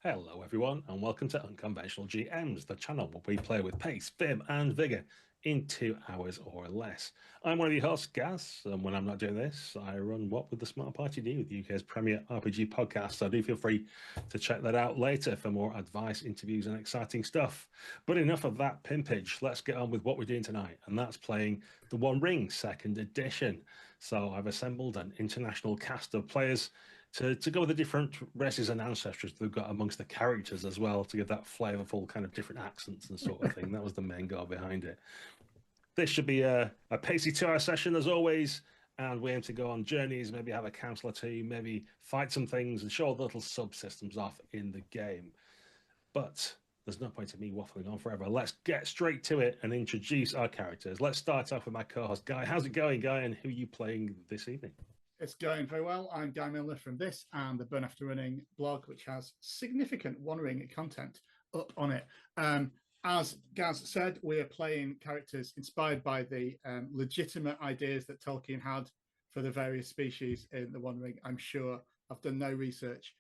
Hello everyone and welcome to Unconventional GMs, the channel where we play with pace, vim and vigour in 2 hours or less. I'm one of your hosts, Gaz, and when I'm not doing this, I run What Would the Smart Party Do, the UK's premier RPG podcast, so do feel free to check that out later for more advice, interviews and exciting stuff. But enough of that pimpage, let's get on with what we're doing tonight, and that's playing the One Ring 2nd edition. So I've assembled an international cast of players to go with the different races and ancestries they've got amongst the characters as well, to give that flavourful kind of different accents and sort of thing. That was the main goal behind it. This should be a pacey 2-hour session as always, and we aim to go on journeys, maybe have a council or two, maybe fight some things and show the little subsystems off in the game. But there's no point in me waffling on forever. Let's get straight to it and introduce our characters. Let's start off with my co-host, Guy. How's it going, Guy, and who are you playing this evening? It's going very well. I'm Guy Milner from this and the Burn After Running blog, which has significant One Ring content up on it. As Gaz said, we are playing characters inspired by the legitimate ideas that Tolkien had for the various species in the One Ring. I'm sure I've done no research.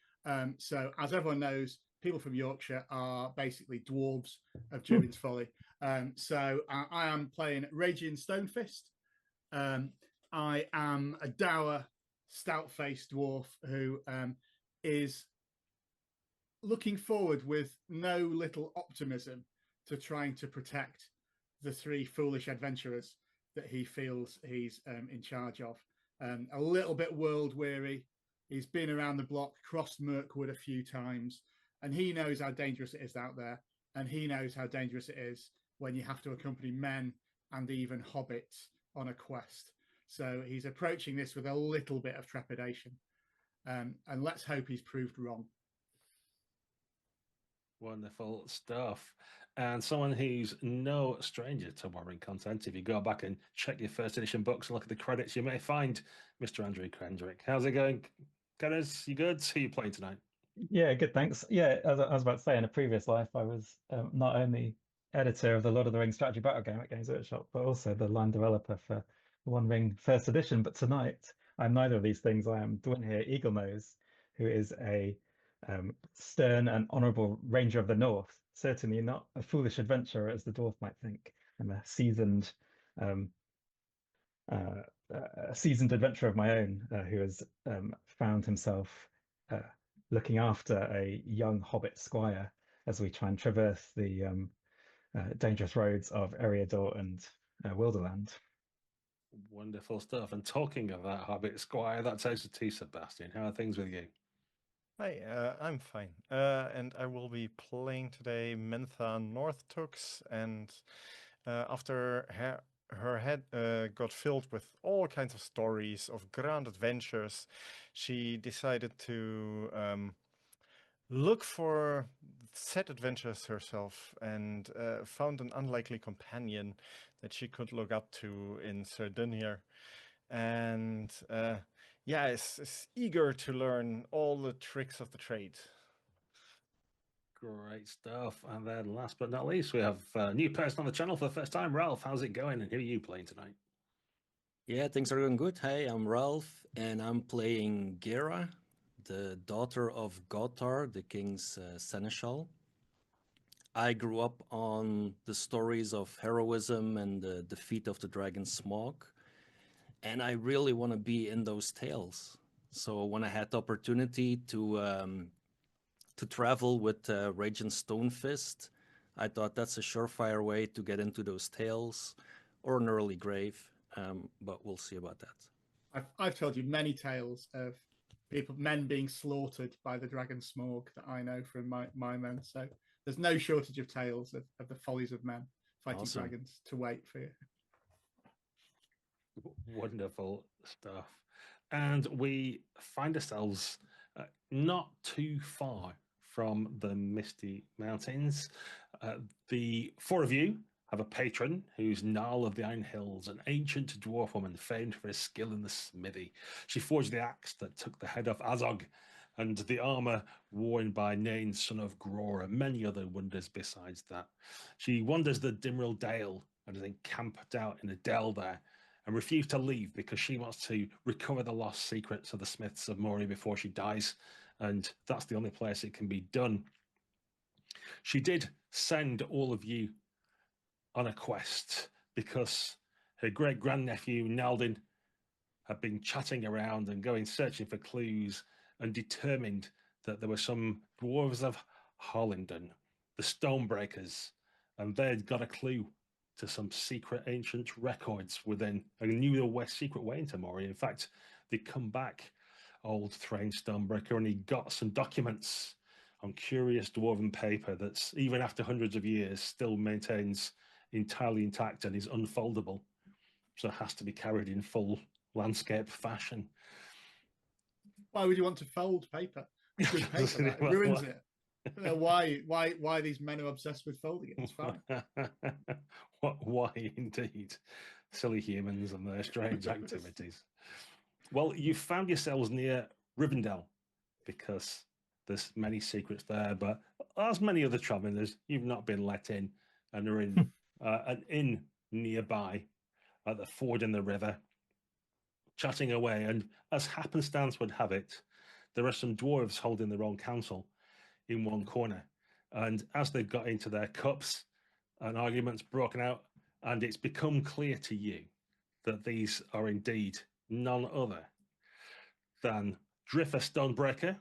So as everyone knows, people from Yorkshire are basically dwarves of Durin's Folly. So I am playing Raging Stonefist. I am a dour, stout-faced dwarf who is looking forward with no little optimism to trying to protect the 3 foolish adventurers that he feels he's in charge of. A little bit world-weary. He's been around the block, crossed Mirkwood a few times, and he knows how dangerous it is out there, and he knows how dangerous it is when you have to accompany men and even hobbits on a quest. So he's approaching this with a little bit of trepidation, and let's hope he's proved wrong. Wonderful stuff. And someone who's no stranger to One Ring content, if you go back and check your first edition books and look at the credits, you may find Mr. Andrew Kendrick. How's it going, Kenneth? You good? Who are you playing tonight? Yeah, good, thanks. Yeah, as I was about to say, in a previous life, I was not only editor of the Lord of the Rings strategy battle game at Games Workshop, but also the line developer for One Ring First Edition. But tonight, I'm neither of these things. I am Durin here, Eaglenose, who is a stern and honourable ranger of the North. Certainly not a foolish adventurer, as the dwarf might think. I'm a seasoned adventurer of my own who has found himself looking after a young hobbit squire as we try and traverse the dangerous roads of Eriador and Wilderland. Wonderful stuff. And talking of that hobbit squire, that takes us to Sebastian. How are things with you? Hi, I'm fine. And I will be playing today Mentha Northtooks, and after her head got filled with all kinds of stories of grand adventures, she decided to look for said adventures herself, and found an unlikely companion that she could look up to in Sir Dunir. And yeah, is eager to learn all the tricks of the trade. Great stuff. And then last but not least, we have a new person on the channel for the first time. Ralph, how's it going? And who are you playing tonight? Yeah, things are going good. Hey, I'm Ralph, and I'm playing Gera, the daughter of Gotar, the king's seneschal. I grew up on the stories of heroism and the defeat of the dragon Smaug, and I really want to be in those tales. So when I had the opportunity to travel with Raging Stonefist, I thought that's a surefire way to get into those tales, or an early grave, but we'll see about that. I've told you many tales of men being slaughtered by the dragon Smaug that I know from my men. So there's no shortage of tales of the follies of men fighting dragons to wait for you. Wonderful stuff. And we find ourselves not too far from the Misty Mountains. The 4 of you have a patron who's Gnarl of the Iron Hills, an ancient dwarf woman famed for her skill in the smithy. She forged the axe that took the head off Azog, and the armour worn by Nain, son of Gror, and many other wonders besides that. She wanders the Dimrill Dale and is encamped out in a dell there, and refused to leave because she wants to recover the lost secrets of the Smiths of Moria before she dies. and that's the only place it can be done. She did send all of you on a quest because her great-grandnephew, Naldin, had been chatting around and going searching for clues and determined that there were some dwarves of Harlingen, the Stonebreakers, and they'd got a clue to some secret ancient records within a new secret way into Moria. In fact, they'd come back, old Thrain Stonebreaker, and he got some documents on curious dwarven paper that's, even after hundreds of years, still maintains entirely intact and is unfoldable. So it has to be carried in full landscape fashion. Why would you want to fold paper? Good paper, that ruins it. I don't know why these men are obsessed with folding it. It's fine. Why indeed? Silly humans and their strange activities. Well, you found yourselves near Rivendell because there's many secrets there, but as many other travelers, you've not been let in and are in an inn nearby at the ford in the river, chatting away. And as happenstance would have it, there are some dwarves holding their own council in one corner. And as they've got into their cups, an argument's broken out, and it's become clear to you that these are indeed none other than Driffer Stonebreaker,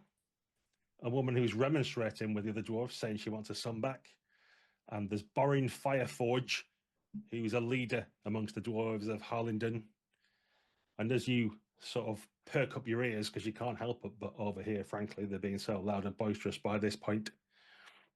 a woman who's remonstrating with the other dwarves, saying she wants her son back. And there's Borin Fireforge, who's a leader amongst the dwarves of Harlingen. And as you sort of perk up your ears, because you can't help it but overhear, frankly, they're being so loud and boisterous by this point,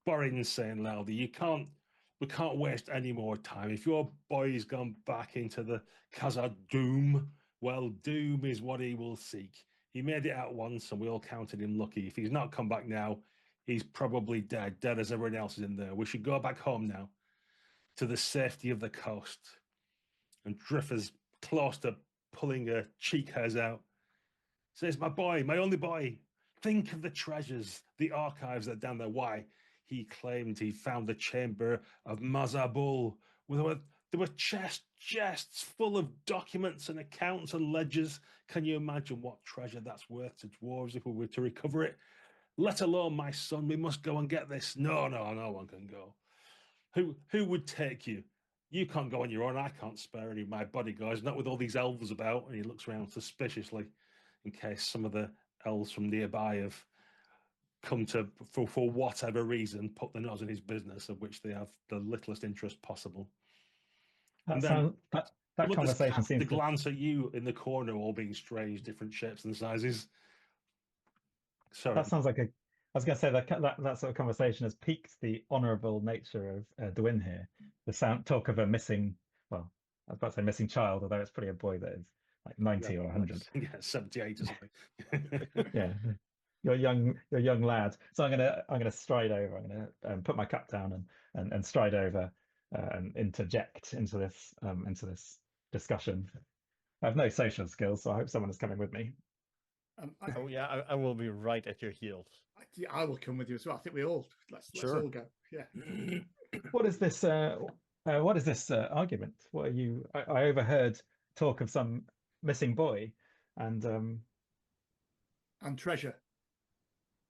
Borin's saying loudly, we can't waste any more time. If your boy's gone back into the Khazad-dûm, well, doom is what he will seek. He made it out once and we all counted him lucky. If he's not come back now, he's probably dead as everyone else is in there. We should go back home now to the safety of the coast. And Driffer's close to pulling her cheek hairs out. Says, my boy, my only boy, think of the treasures, the archives that are down there. Why? He claimed he found the chamber of Mazarbul. There were chests full of documents and accounts and ledgers. Can you imagine what treasure that's worth to dwarves if we were to recover it? Let alone my son, we must go and get this. No one can go. Who would take you? You can't go on your own. I can't spare any of my bodyguards, not with all these elves about. And he looks around suspiciously in case some of the elves from nearby have come to, for whatever reason, put their nose in his business, of which they have the littlest interest possible. That conversation seems to glance at you in the corner, all being strange, different shapes and sizes. Sorry. That sounds like I was going to say that sort of conversation has piqued the honourable nature of Durin here. The talk of a missing, well, I was about to say missing child, although it's probably a boy that is like 90 or 100. Yeah, 78 or something. Yeah, you're a young lad. So I'm gonna stride over. I'm gonna put my cup down and stride over and interject into this discussion. I have no social skills, so I hope someone is coming with me. I will be right at your heels. I will come with you as well. I think let's all go. Yeah. What is this? What is this argument? What are you? I overheard talk of some missing boy, and treasure.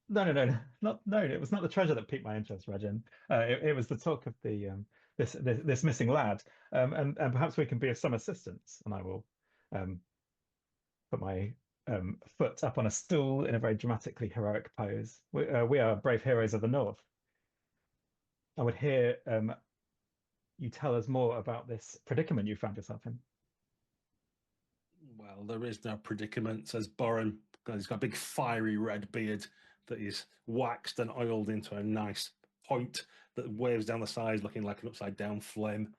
No. It was not the treasure that piqued my interest, Regin. It was the talk of the this missing lad, and perhaps we can be of some assistance. And I will put my foot up on a stool in a very dramatically heroic pose. We are brave heroes of the North. I would hear you tell us more about this predicament you found yourself in. Well, there is no predicament, says Borin. He's got a big fiery red beard that is waxed and oiled into a nice point that waves down the sides looking like an upside down flame.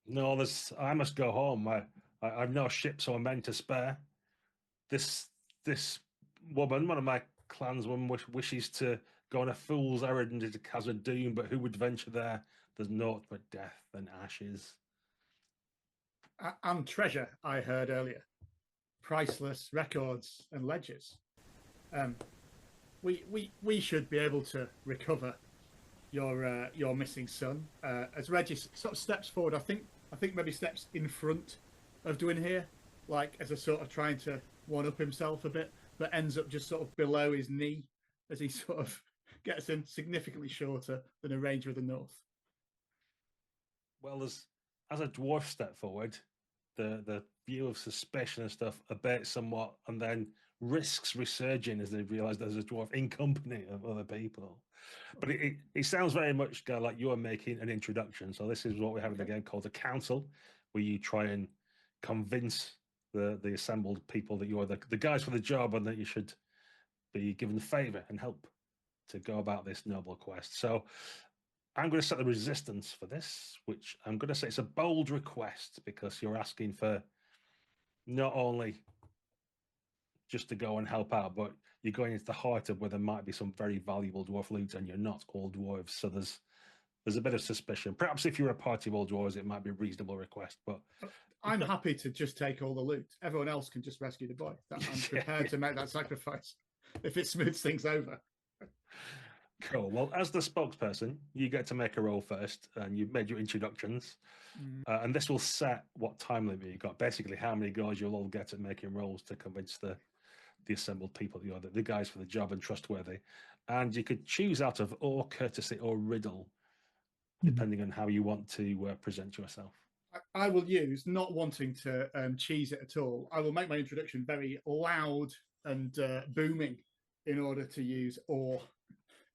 No, I must go home. I've no ships or men to spare. This woman, one of my clansmen, wishes to go on a fool's errand into Khazad-dûm, but who would venture there? There's naught but death and ashes. And treasure, I heard earlier. Priceless records and ledgers. We should be able to recover your missing son. As Reggie sort of steps forward, I think maybe steps in front of Durin here, like as a sort of trying to one up himself a bit. but ends up just sort of below his knee as he sort of gets in, significantly shorter than a ranger of the north. Well, as a dwarf step forward, the view of suspicion and stuff abates somewhat, and then risks resurging as they realise there's a dwarf in company of other people. But it sounds very much like you are making an introduction. So this is what we have in the game called a council, where you try and convince the assembled people that you are the guys for the job and that you should be given the favour and help to go about this noble quest. So I'm going to set the resistance for this, which I'm going to say it's a bold request because you're asking for not only just to go and help out, but you're going into the heart of where there might be some very valuable dwarf loot, and you're not all dwarves, so there's a bit of suspicion. Perhaps if you're a party of all dwarves, it might be a reasonable request, but I'm happy to just take all the loot. Everyone else can just rescue the boy. I'm prepared to make that sacrifice if it smooths things over. Cool. Well, as the spokesperson, you get to make a roll first, and you've made your introductions. And this will set what time limit you got. Basically, how many goals you'll all get at making rolls to convince the assembled people that you're the guys for the job and trustworthy. And you could choose out of or courtesy or riddle, depending on how you want to present yourself. I will use, not wanting to cheese it at all, I will make my introduction very loud and booming in order to use or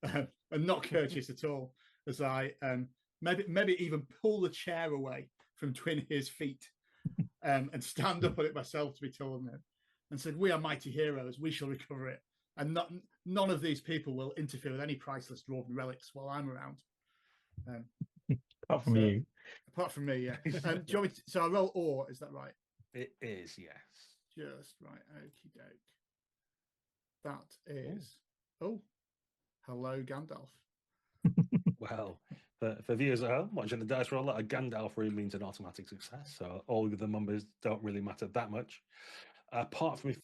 and not courteous at all, as I maybe even pull the chair away from Twin his feet and stand up on it myself to be taller than him, and said, "We are mighty heroes. We shall recover it, and none of these people will interfere with any priceless dwarven relics while I'm around." Apart from you. Apart from me, yeah. Do you want me to, so I roll or, is that right? It is, yes. Just right. Okie doke. That is. Oh, hello, Gandalf. Well, for viewers at home watching the dice roll, a Gandalf really means an automatic success. So all of the numbers don't really matter that much. Apart from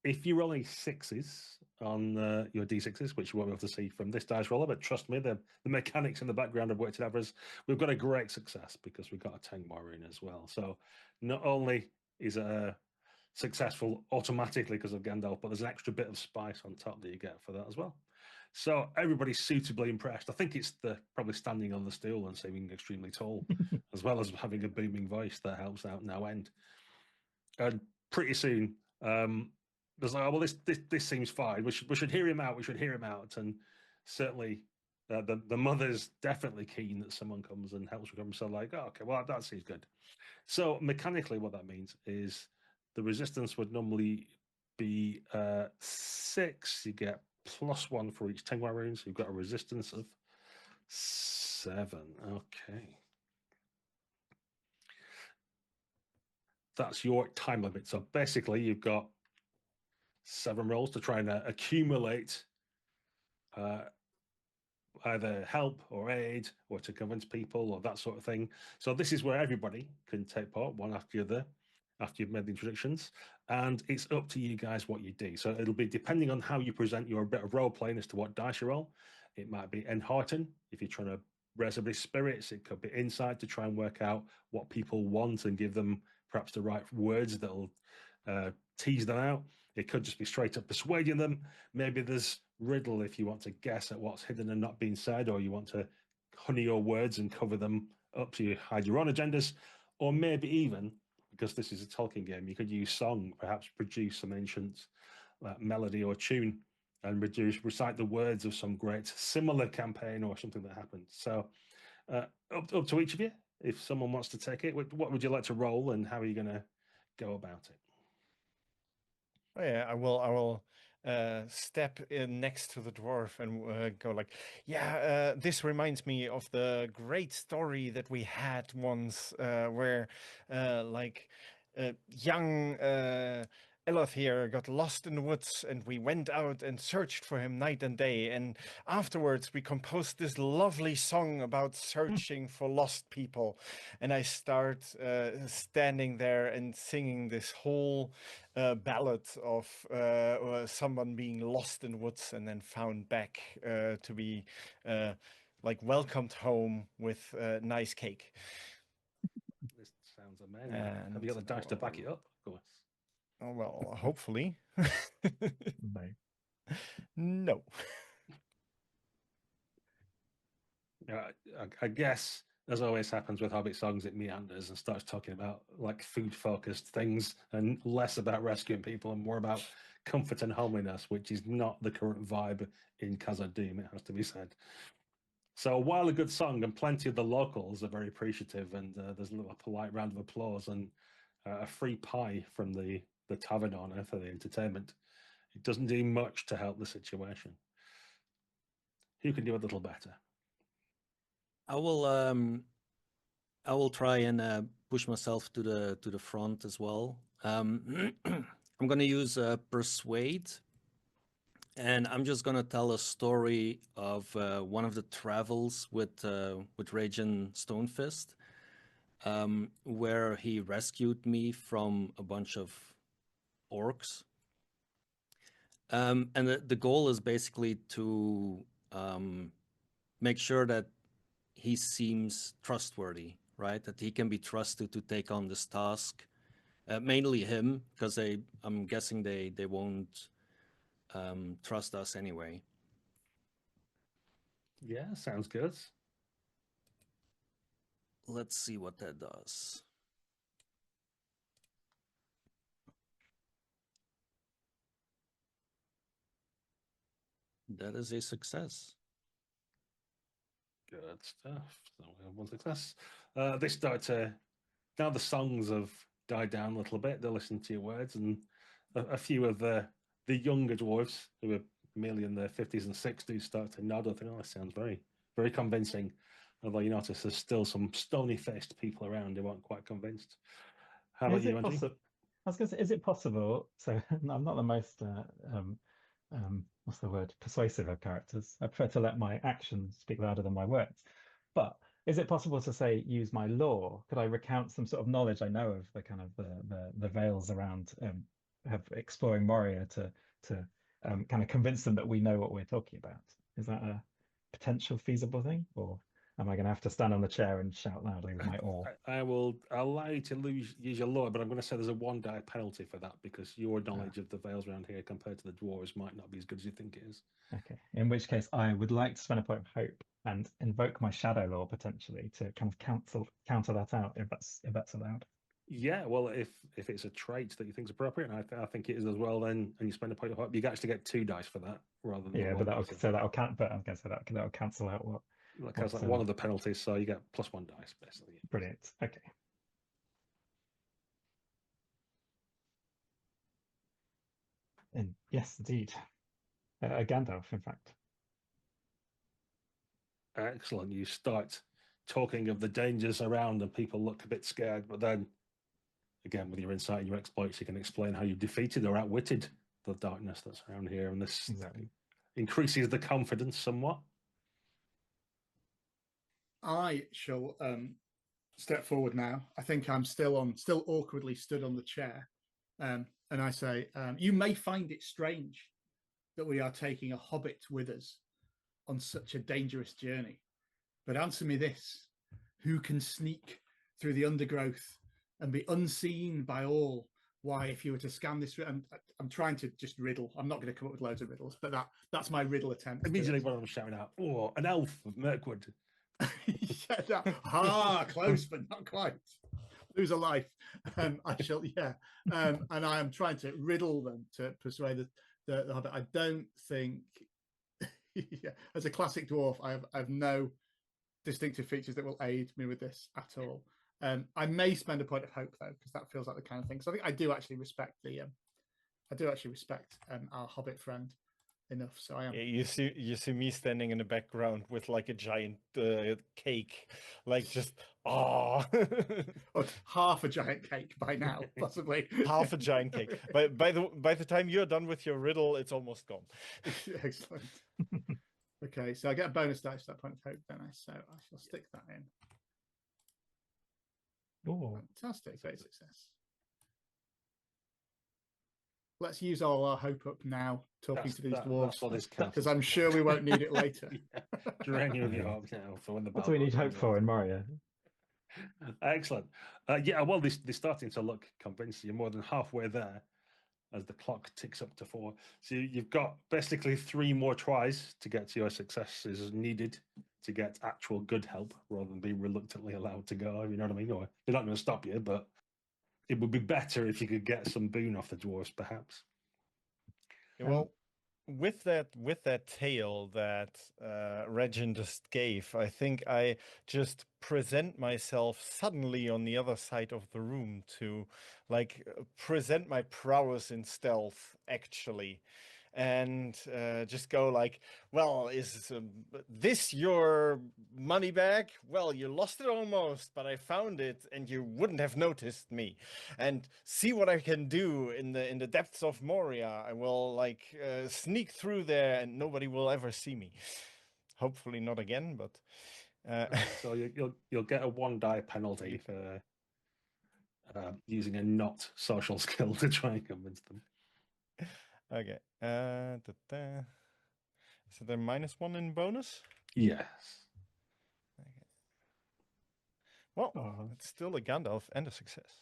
if you're rolling sixes on your d6s, which you won't be able to see from this dice roller, but trust me, the mechanics in the background have worked it out for us. We've got a great success because we've got a 10 Moria in as well. So not only is it successful automatically because of Gandalf, but there's an extra bit of spice on top that you get for that as well. So everybody's suitably impressed. I think it's the probably standing on the stool and seeming extremely tall, as well as having a booming voice that helps out no end. And pretty soon, there's like, oh, well, this seems fine. We should hear him out. We should hear him out. And certainly, the mother's definitely keen that someone comes and helps with him. So like, oh, okay, well, that seems good. So mechanically, what that means is the resistance would normally be 6. You get +1 for each 10 wounds. You've got a resistance of 7. Okay. That's your time limit. So basically, you've got 7 rolls to try and accumulate either help or aid or to convince people or that sort of thing. So this is where everybody can take part, one after the other, after you've made the introductions. And it's up to you guys what you do. So it'll be depending on how you present your bit of role playing as to what dice you roll. It might be enhearten if you're trying to raise everybody's spirits. It could be insight to try and work out what people want and give them perhaps the right words that'll tease them out. It could just be straight up persuading them. Maybe there's riddle if you want to guess at what's hidden and not being said, or you want to honey your words and cover them up so you hide your own agendas. Or maybe even, because this is a Tolkien game, you could use song, perhaps produce some ancient melody or tune and recite the words of some great similar campaign or something that happened. So up to each of you. If someone wants to take it, what would you like to roll and how are you going to go about it? Oh yeah, I will step in next to the dwarf and go like, yeah, this reminds me of the great story that we had once where young Eloth here got lost in the woods, and we went out and searched for him night and day, and afterwards we composed this lovely song about searching for lost people. And I start standing there and singing this whole ballad of someone being lost in the woods and then found back to be welcomed home with nice cake. This sounds amazing. Have you got the dice to back it up? Of course. Oh, well, hopefully. No. No. I guess, as always happens with Hobbit songs, it meanders and starts talking about like food-focused things and less about rescuing people and more about comfort and homeliness, which is not the current vibe in Khazad-dûm, it has to be said. So while a good song and plenty of the locals are very appreciative, and there's a little polite round of applause and a free pie from the tavern owner for the entertainment, it doesn't do much to help the situation. Who can do a little better? I will try and push myself to the front as well. I'm going to use Persuade, and I'm just going to tell a story of one of the travels with Raging Stonefist, where he rescued me from a bunch of orcs. And the goal is basically to make sure that he seems trustworthy, right? That he can be trusted to take on this task. Mainly him, because I'm guessing they won't trust us anyway. Yeah, sounds good. Let's see what that does. That is a success. Good stuff. So we have one success. They start to, now the songs have died down a little bit. They listen to your words, and a few of the younger dwarves who are merely in their 50s and 60s start to nod. I think, oh, that sounds very, very convincing. Although you notice there's still some stony-faced people around who aren't quite convinced. How about Is you, it Andrew? possible? I was going to say, is it possible? So I'm not the most what's the word? Persuasive of characters. I prefer to let my actions speak louder than my words. But is it possible to say use my lore? Could I recount some sort of knowledge I know of the kind of the veils around have exploring Moria to kind of convince them that we know what we're talking about? Is that a potential feasible thing, or am I going to have to stand on the chair and shout loudly with my oar? I will allow you to use your lore, but I'm going to say there's a 1 die penalty for that because your knowledge of the veils around here compared to the dwarves might not be as good as you think it is. Okay. In which case, I would like to spend a point of hope and invoke my shadow lore potentially to kind of counter that out if that's allowed. Yeah, well, if it's a trait that you think is appropriate, and I think it is as well, then and you spend a point of hope, you actually get 2 dice for that rather than Yeah, the but 1 that'll dice. so that'll count. But I was going to say that'll cancel out what. That's like one of the penalties, so you get +1 dice basically. Brilliant. Okay. And yes, indeed, Gandalf, in fact. Excellent. You start talking of the dangers around, and people look a bit scared, but then again, with your insight and your exploits, you can explain how you defeated or outwitted the darkness that's around here, and this Exactly increases the confidence somewhat. I shall step forward now. I think I'm still awkwardly stood on the chair, and I say, "You may find it strange that we are taking a hobbit with us on such a dangerous journey, but answer me this: who can sneak through the undergrowth and be unseen by all? Why, if you were to scan this, I'm trying to just riddle. I'm not going to come up with loads of riddles, but that's my riddle attempt. Immediately, what I'm shouting out, "Oh, an elf of Mirkwood!" Close, but not quite. Lose a life. I shall, and I am trying to riddle them to persuade the hobbit. I don't think, as a classic dwarf, I have no distinctive features that will aid me with this at all. I may spend a point of hope though, because that feels like the kind of thing. So I think I do actually respect our hobbit friend enough. So I am. You see me standing in the background with like a giant cake, like just or half a giant cake by now, possibly half a giant cake. But by the time you're done with your riddle, it's almost gone. Excellent. Okay, so I get a bonus dice for that point of hope, don't I? So I shall stick that in. Oh, fantastic! Great success. Let's use all our hope up now, talking to these dwarves, because I'm sure we won't need it later. Drain you with your hope now for when the. What do we need hope for in Moria? Excellent. Yeah, well, they're starting to look convinced. You're more than halfway there. as the clock ticks up to 4. So you've got basically 3 more tries to get to your successes needed to get actual good help rather than being reluctantly allowed to go, you know what I mean? Or they're not going to stop you, but it would be better if you could get some boon off the dwarves, perhaps. Yeah, well, with that tale that Regin just gave, I think I just present myself suddenly on the other side of the room to present my prowess in stealth, actually. And just go like, well, is this your money bag? Well, you lost it almost, but I found it and you wouldn't have noticed me. And see what I can do in the depths of Moria. I will sneak through there and nobody will ever see me. Hopefully not again, but... So you'll get a 1 die penalty for using a not social skill to try and convince them. Okay. So they're -1 in bonus? Yes. Okay. Well, it's still a Gandalf and a success.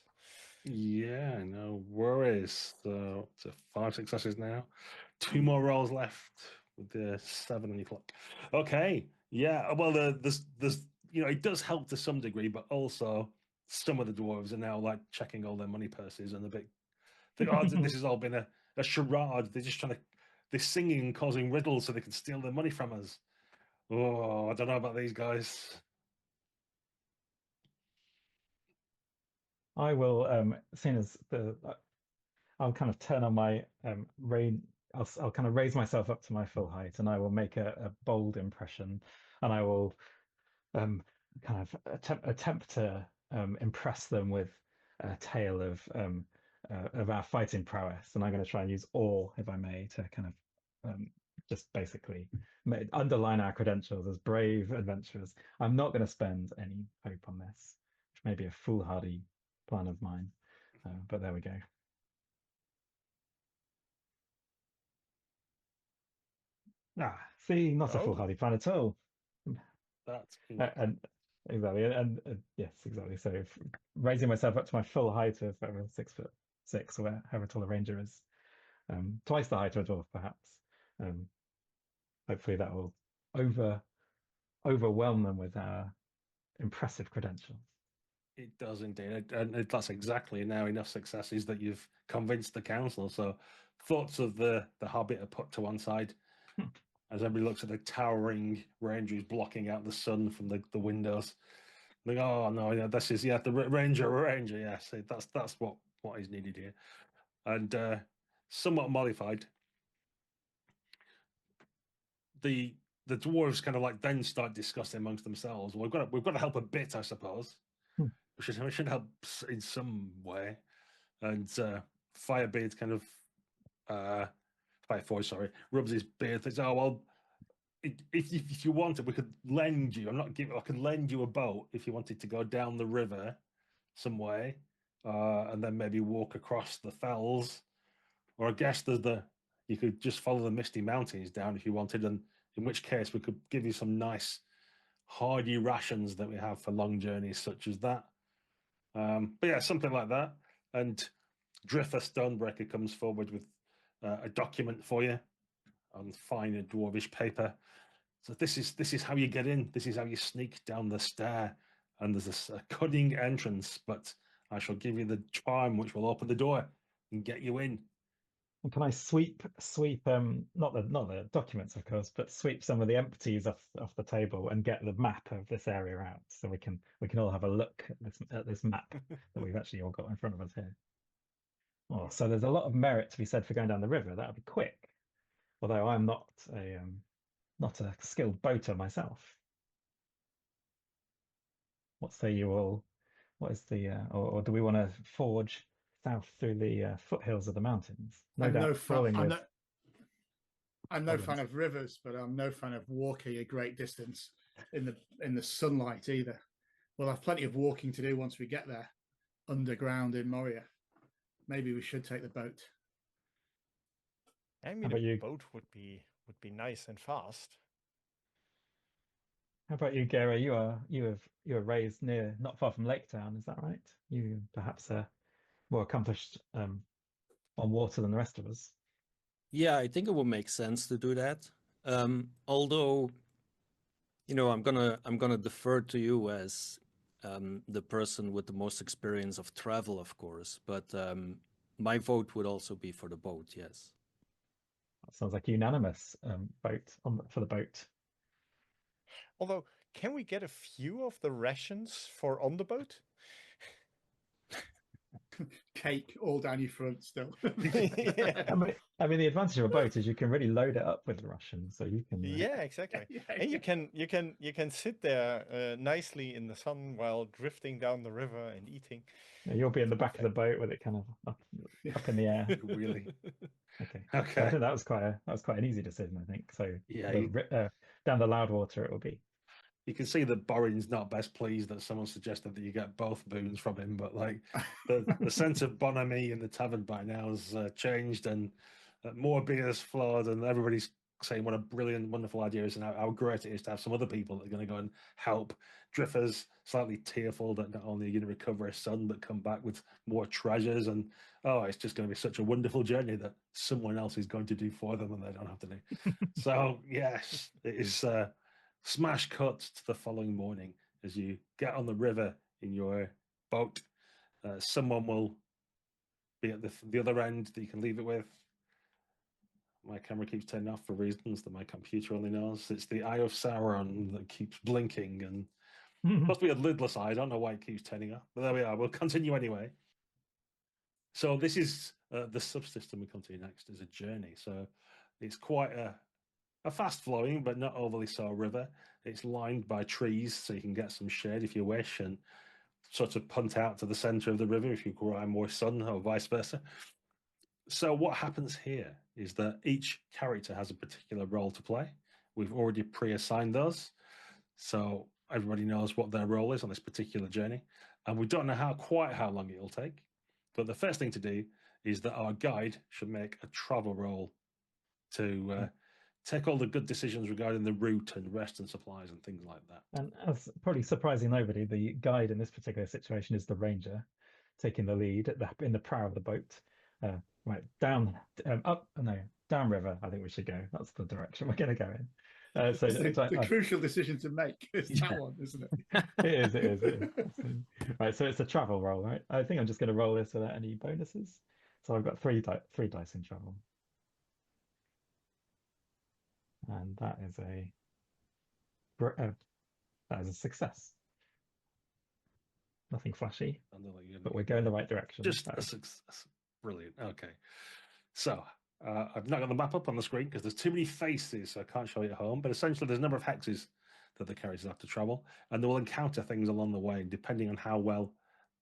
Yeah, no worries. So it's 5 successes now. 2 more rolls left with the 7 on your clock. Okay. Yeah. Well, there's it does help to some degree, but also some of the dwarves are now like checking all their money purses and think, oh, this has all been a charade. They're just they're singing and causing riddles so they can steal their money from us. Oh, I don't know about these guys. I will, seeing as I'll kind of turn on my rain. I'll kind of raise myself up to my full height, and I will make a bold impression, and I will kind of attempt to impress them with a tale of our fighting prowess, and I'm going to try and use awe, if I may, to kind of just basically underline our credentials as brave adventurers. I'm not going to spend any hope on this, which may be a foolhardy plan of mine, but there we go. See, not a foolhardy plan at all. That's And exactly, and yes, exactly. So raising myself up to my full height of 6'6" or however tall a ranger is, twice the height of a dwarf, perhaps. Hopefully that will overwhelm them with our impressive credentials. It does indeed, and that's exactly now enough successes that you've convinced the council. So thoughts of the hobbit are put to one side as everybody looks at the towering ranger blocking out the sun from the windows. Like, oh no, yeah, this is the ranger. Yes, that's what is needed here, and somewhat modified. The dwarves kind of like then start discussing amongst themselves. Well, we've got to help a bit, I suppose. We should help in some way. And Firebeard kind of Fireforge, sorry, rubs his beard. Thinks, oh well, if you wanted, we could lend you. I could lend you a boat if you wanted to go down the river some way, and then maybe walk across the fells. Or I guess you could just follow the Misty Mountains down if you wanted, and in which case we could give you some nice hardy rations that we have for long journeys such as that. But yeah, something like that. And Drifter Stonebreaker comes forward with a document for you on fine dwarvish paper. So this is how you get in. This is how you sneak down the stair. And there's a cunning entrance, but I shall give you the charm which will open the door and get you in. And can I sweep not the documents, of course, but sweep some of the empties off the table and get the map of this area out, so we can all have a look at this map that we've actually all got in front of us here. Oh, so there's a lot of merit to be said for going down the river. That would be quick, although I'm not a skilled boater myself. What say you all? What is the or do we want to forge south through the foothills of the mountains? I'm no fan of rivers, but I'm no fan of walking a great distance in the sunlight either. We'll have plenty of walking to do once we get there, underground in Moria. Maybe we should take the boat. I mean, a boat would be nice and fast. How about you, Gera? You were raised not far from Lake Town, is that right? You perhaps a more accomplished on water than the rest of us. Yeah, I think it would make sense to do that. Although, I'm gonna defer to you as the person with the most experience of travel, of course. But my vote would also be for the boat. Yes. That sounds like a unanimous vote for the boat. Although, can we get a few of the rations for on the boat? Cake all down your front still. Yeah. I mean, the advantage of a boat is you can really load it up with Russian, so you can. Yeah, exactly. And you can sit there nicely in the sun while drifting down the river and eating. You'll be in the back of the boat with it kind of up in the air. Really? Okay. So I Okay. think that was quite an easy decision, I think. So Yeah, down the Loudwater it will be. you can see that Borin's not best pleased that someone suggested that you get both boons from him, but like the sense of bonhomie in the tavern by now has changed, and more beers flowed, and everybody's saying what a brilliant, wonderful idea is, and how great it is to have some other people that are going to go and help. Drifter's slightly tearful that not only are you going to recover a son, but come back with more treasures, and it's just going to be such a wonderful journey that someone else is going to do for them, and they don't have to do. So yes, it is. Smash cut to the following morning as you get on the river in your boat. Someone will be at the other end that you can leave it with. My camera keeps turning off for reasons that my computer only knows. It's the Eye of Sauron that keeps blinking, and supposed to be a lidless eye. I don't know why it keeps turning off, but there we are. We'll continue anyway. So this is the subsystem we come to next is a journey. So it's quite a fast-flowing but not overly so river. It's lined by trees, so you can get some shade if you wish, and sort of punt out to the center of the river if you require more sun, or vice versa. So what happens here is that each character has a particular role to play. We've already pre-assigned those, so everybody knows what their role is on this particular journey, and we don't know quite how long it'll take. But the first thing to do is that our guide should make a travel roll to take all the good decisions regarding the route and rest and supplies and things like that. And as probably surprising nobody, the guide in this particular situation is the ranger, taking the lead in the prow of the boat. Right, down river. I think we should go. That's the direction we're going to go in. So it's the crucial decision to make. It's that one, isn't it? It is. Right, so it's a travel roll, right? I think I'm just going to roll this without any bonuses. So I've got three dice in travel. And that is a success. Nothing flashy, but we're going the right direction. Just a success. Brilliant. Okay. So I've not got the map up on the screen because there's too many faces, so I can't show you at home. But essentially, there's a number of hexes that the characters have to travel, and they will encounter things along the way. Depending on how well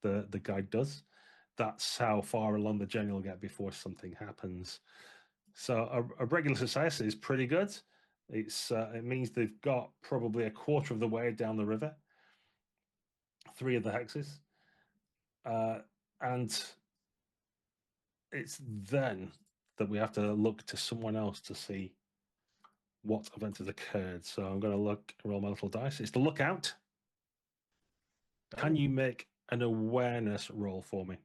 the guide does, that's how far along the journey will get before something happens. So a regular success is pretty good. It means they've got probably a quarter of the way down the river, 3 of the hexes, and it's then that we have to look to someone else to see what event has occurred. So I'm going to roll my little dice. It's the lookout. Can you make an awareness roll for me?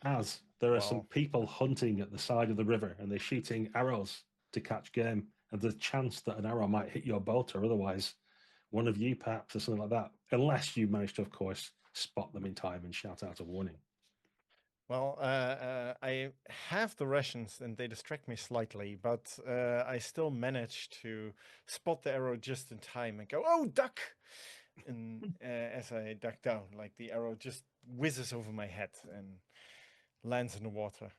As there are some people hunting at the side of the river, and they're shooting arrows to catch game, and there's a chance that an arrow might hit your boat or otherwise one of you perhaps, or something like that, unless you manage to, of course, spot them in time and shout out a warning. Well, I have the rations and they distract me slightly, but I still manage to spot the arrow just in time and go, "Oh, duck!" And as I duck down, like the arrow just whizzes over my head and lands in the water.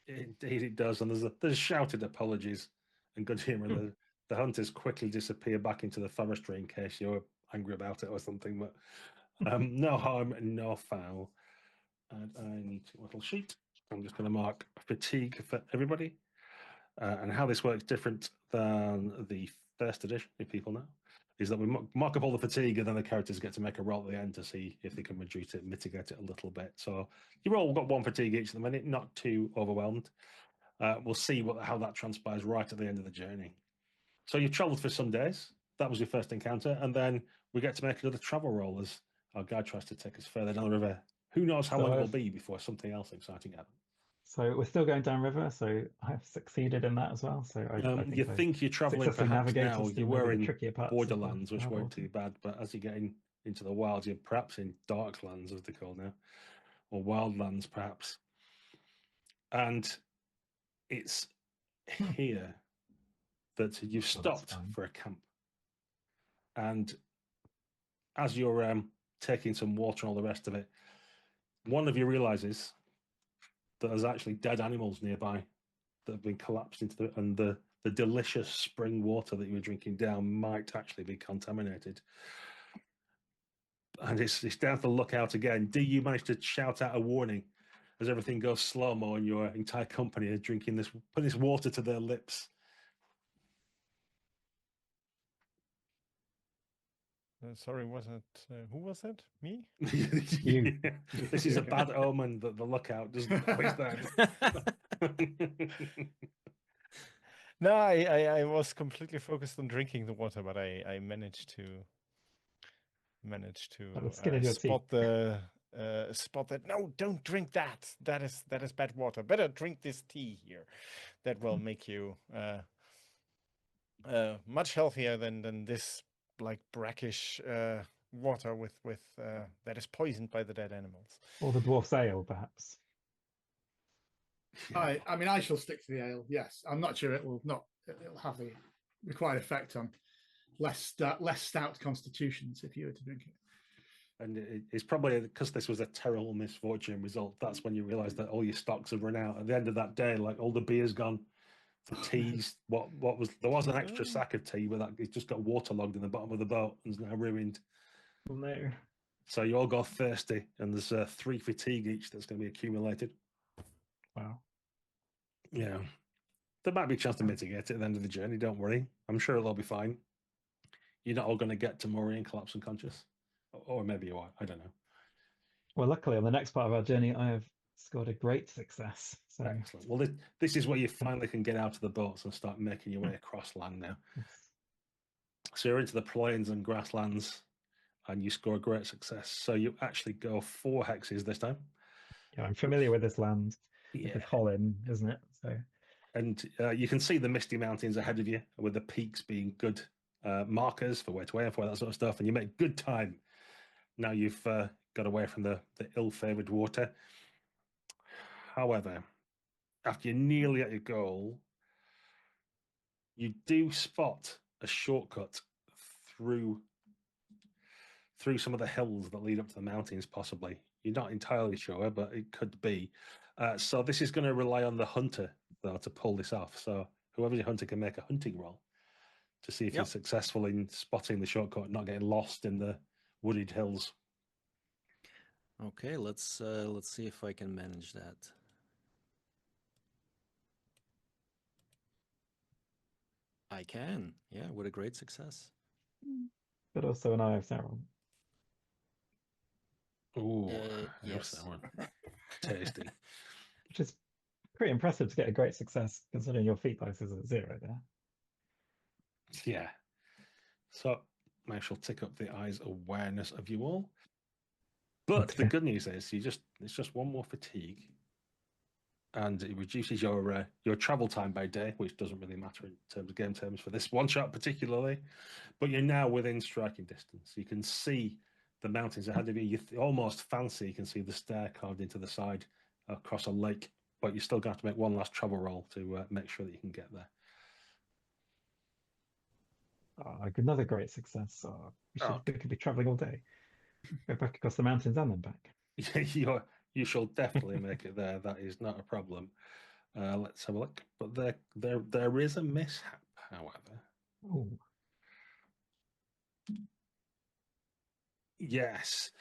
Indeed, it does. And there's shouted apologies and good humor. The hunters quickly disappear back into the forestry in case you're angry about it or something. But no harm, no foul. And I need a little sheet. I'm just going to mark fatigue for everybody. And how this works different than the first edition, if people know, is that we mark up all the fatigue, and then the characters get to make a roll at the end to see if they can reduce it, mitigate it a little bit. So you've all got 1 fatigue each at the minute, not too overwhelmed. We'll see how that transpires right at the end of the journey. So you've travelled for some days. That was your first encounter, and then we get to make another travel roll as our guide tries to take us further down the river. Who knows how long it'll be before something else exciting happens. So we're still going downriver, so I've succeeded in that as well. So I think you I think you're traveling successfully perhaps navigated now, through you maybe were the in trickier parts of the Borderlands, which hard weren't water. too bad, but as you get into the wilds, you're perhaps in Darklands, as they call now, or Wildlands, perhaps. And it's here that you've stopped fine. for a camp. And as you're taking some water and all the rest of it, one of you realizes that there's actually dead animals nearby that have been collapsed into the delicious spring water that you were drinking down might actually be contaminated. And it's down to the lookout again. Do you manage to shout out a warning as everything goes slow-mo and your entire company are putting this water to their lips? Sorry, was it who was it? Me? You. This is a bad omen that the lookout doesn't know it's them. No, I was completely focused on drinking the water, but I managed to By the skin of your teeth. spot that. No, don't drink that. That is bad water. Better drink this tea here. That will make you much healthier than this like brackish water with that is poisoned by the dead animals. Or the dwarf's ale, perhaps. I mean, I shall stick to the ale. Yes, I'm not sure it'll have the required effect on less stout constitutions if you were to drink it. And it's probably because this was a terrible misfortune result. That's when you realise that all your stocks have run out. At the end of that day, like all the beer's gone, the teas. What was there was an extra sack of tea, but it just got waterlogged in the bottom of the boat and is now ruined. Oh, no. So you all go thirsty, and there's 3 fatigue each that's going to be accumulated. Wow. Yeah, there might be a chance to mitigate it at the end of the journey. Don't worry, I'm sure it'll all be fine. You're not all going to get to Moria and collapse unconscious, or maybe you are. I don't know. Well, luckily, on the next part of our journey, I have scored a great success. So Excellent. Well, this is where you finally can get out of the boats and start making your way across land now. yes. So you're into the plains and grasslands, and you score a great success. So you actually go 4 hexes this time. Yeah, I'm familiar with this land. Yeah. This is Holland, isn't it? So, and you can see the misty mountains ahead of you, with the peaks being good markers for where to aim for, that sort of stuff. And you make good time. Now you've got away from the ill-favoured water. However, after you're nearly at your goal, you do spot a shortcut through some of the hills that lead up to the mountains, possibly. You're not entirely sure, but it could be. So this is going to rely on the hunter, though, to pull this off. So whoever's your hunter can make a hunting roll to see if you're successful in spotting the shortcut and not getting lost in the wooded hills. Okay, let's see if I can manage that. I can, yeah, with a great success. but also an eye of Sauron. Ooh, yes. that one. Tasty. Which is pretty impressive to get a great success, considering your feat dice is at 0 there. Yeah. So I shall tick up the eye's awareness of you all. But the good news is it's just 1 more fatigue, and it reduces your travel time by day, which doesn't really matter in terms of game terms for this one shot particularly. But you're now within striking distance. You can see the mountains ahead of you. You almost fancy you can see the stair carved into the side across a lake, but you're still going to have to make one last travel roll to make sure that you can get there. Another great success. We could be traveling all day. Go back across the mountains and then back. You shall definitely make it there. That is not a problem. Let's have a look. But there is a mishap, however. Oh. Yes.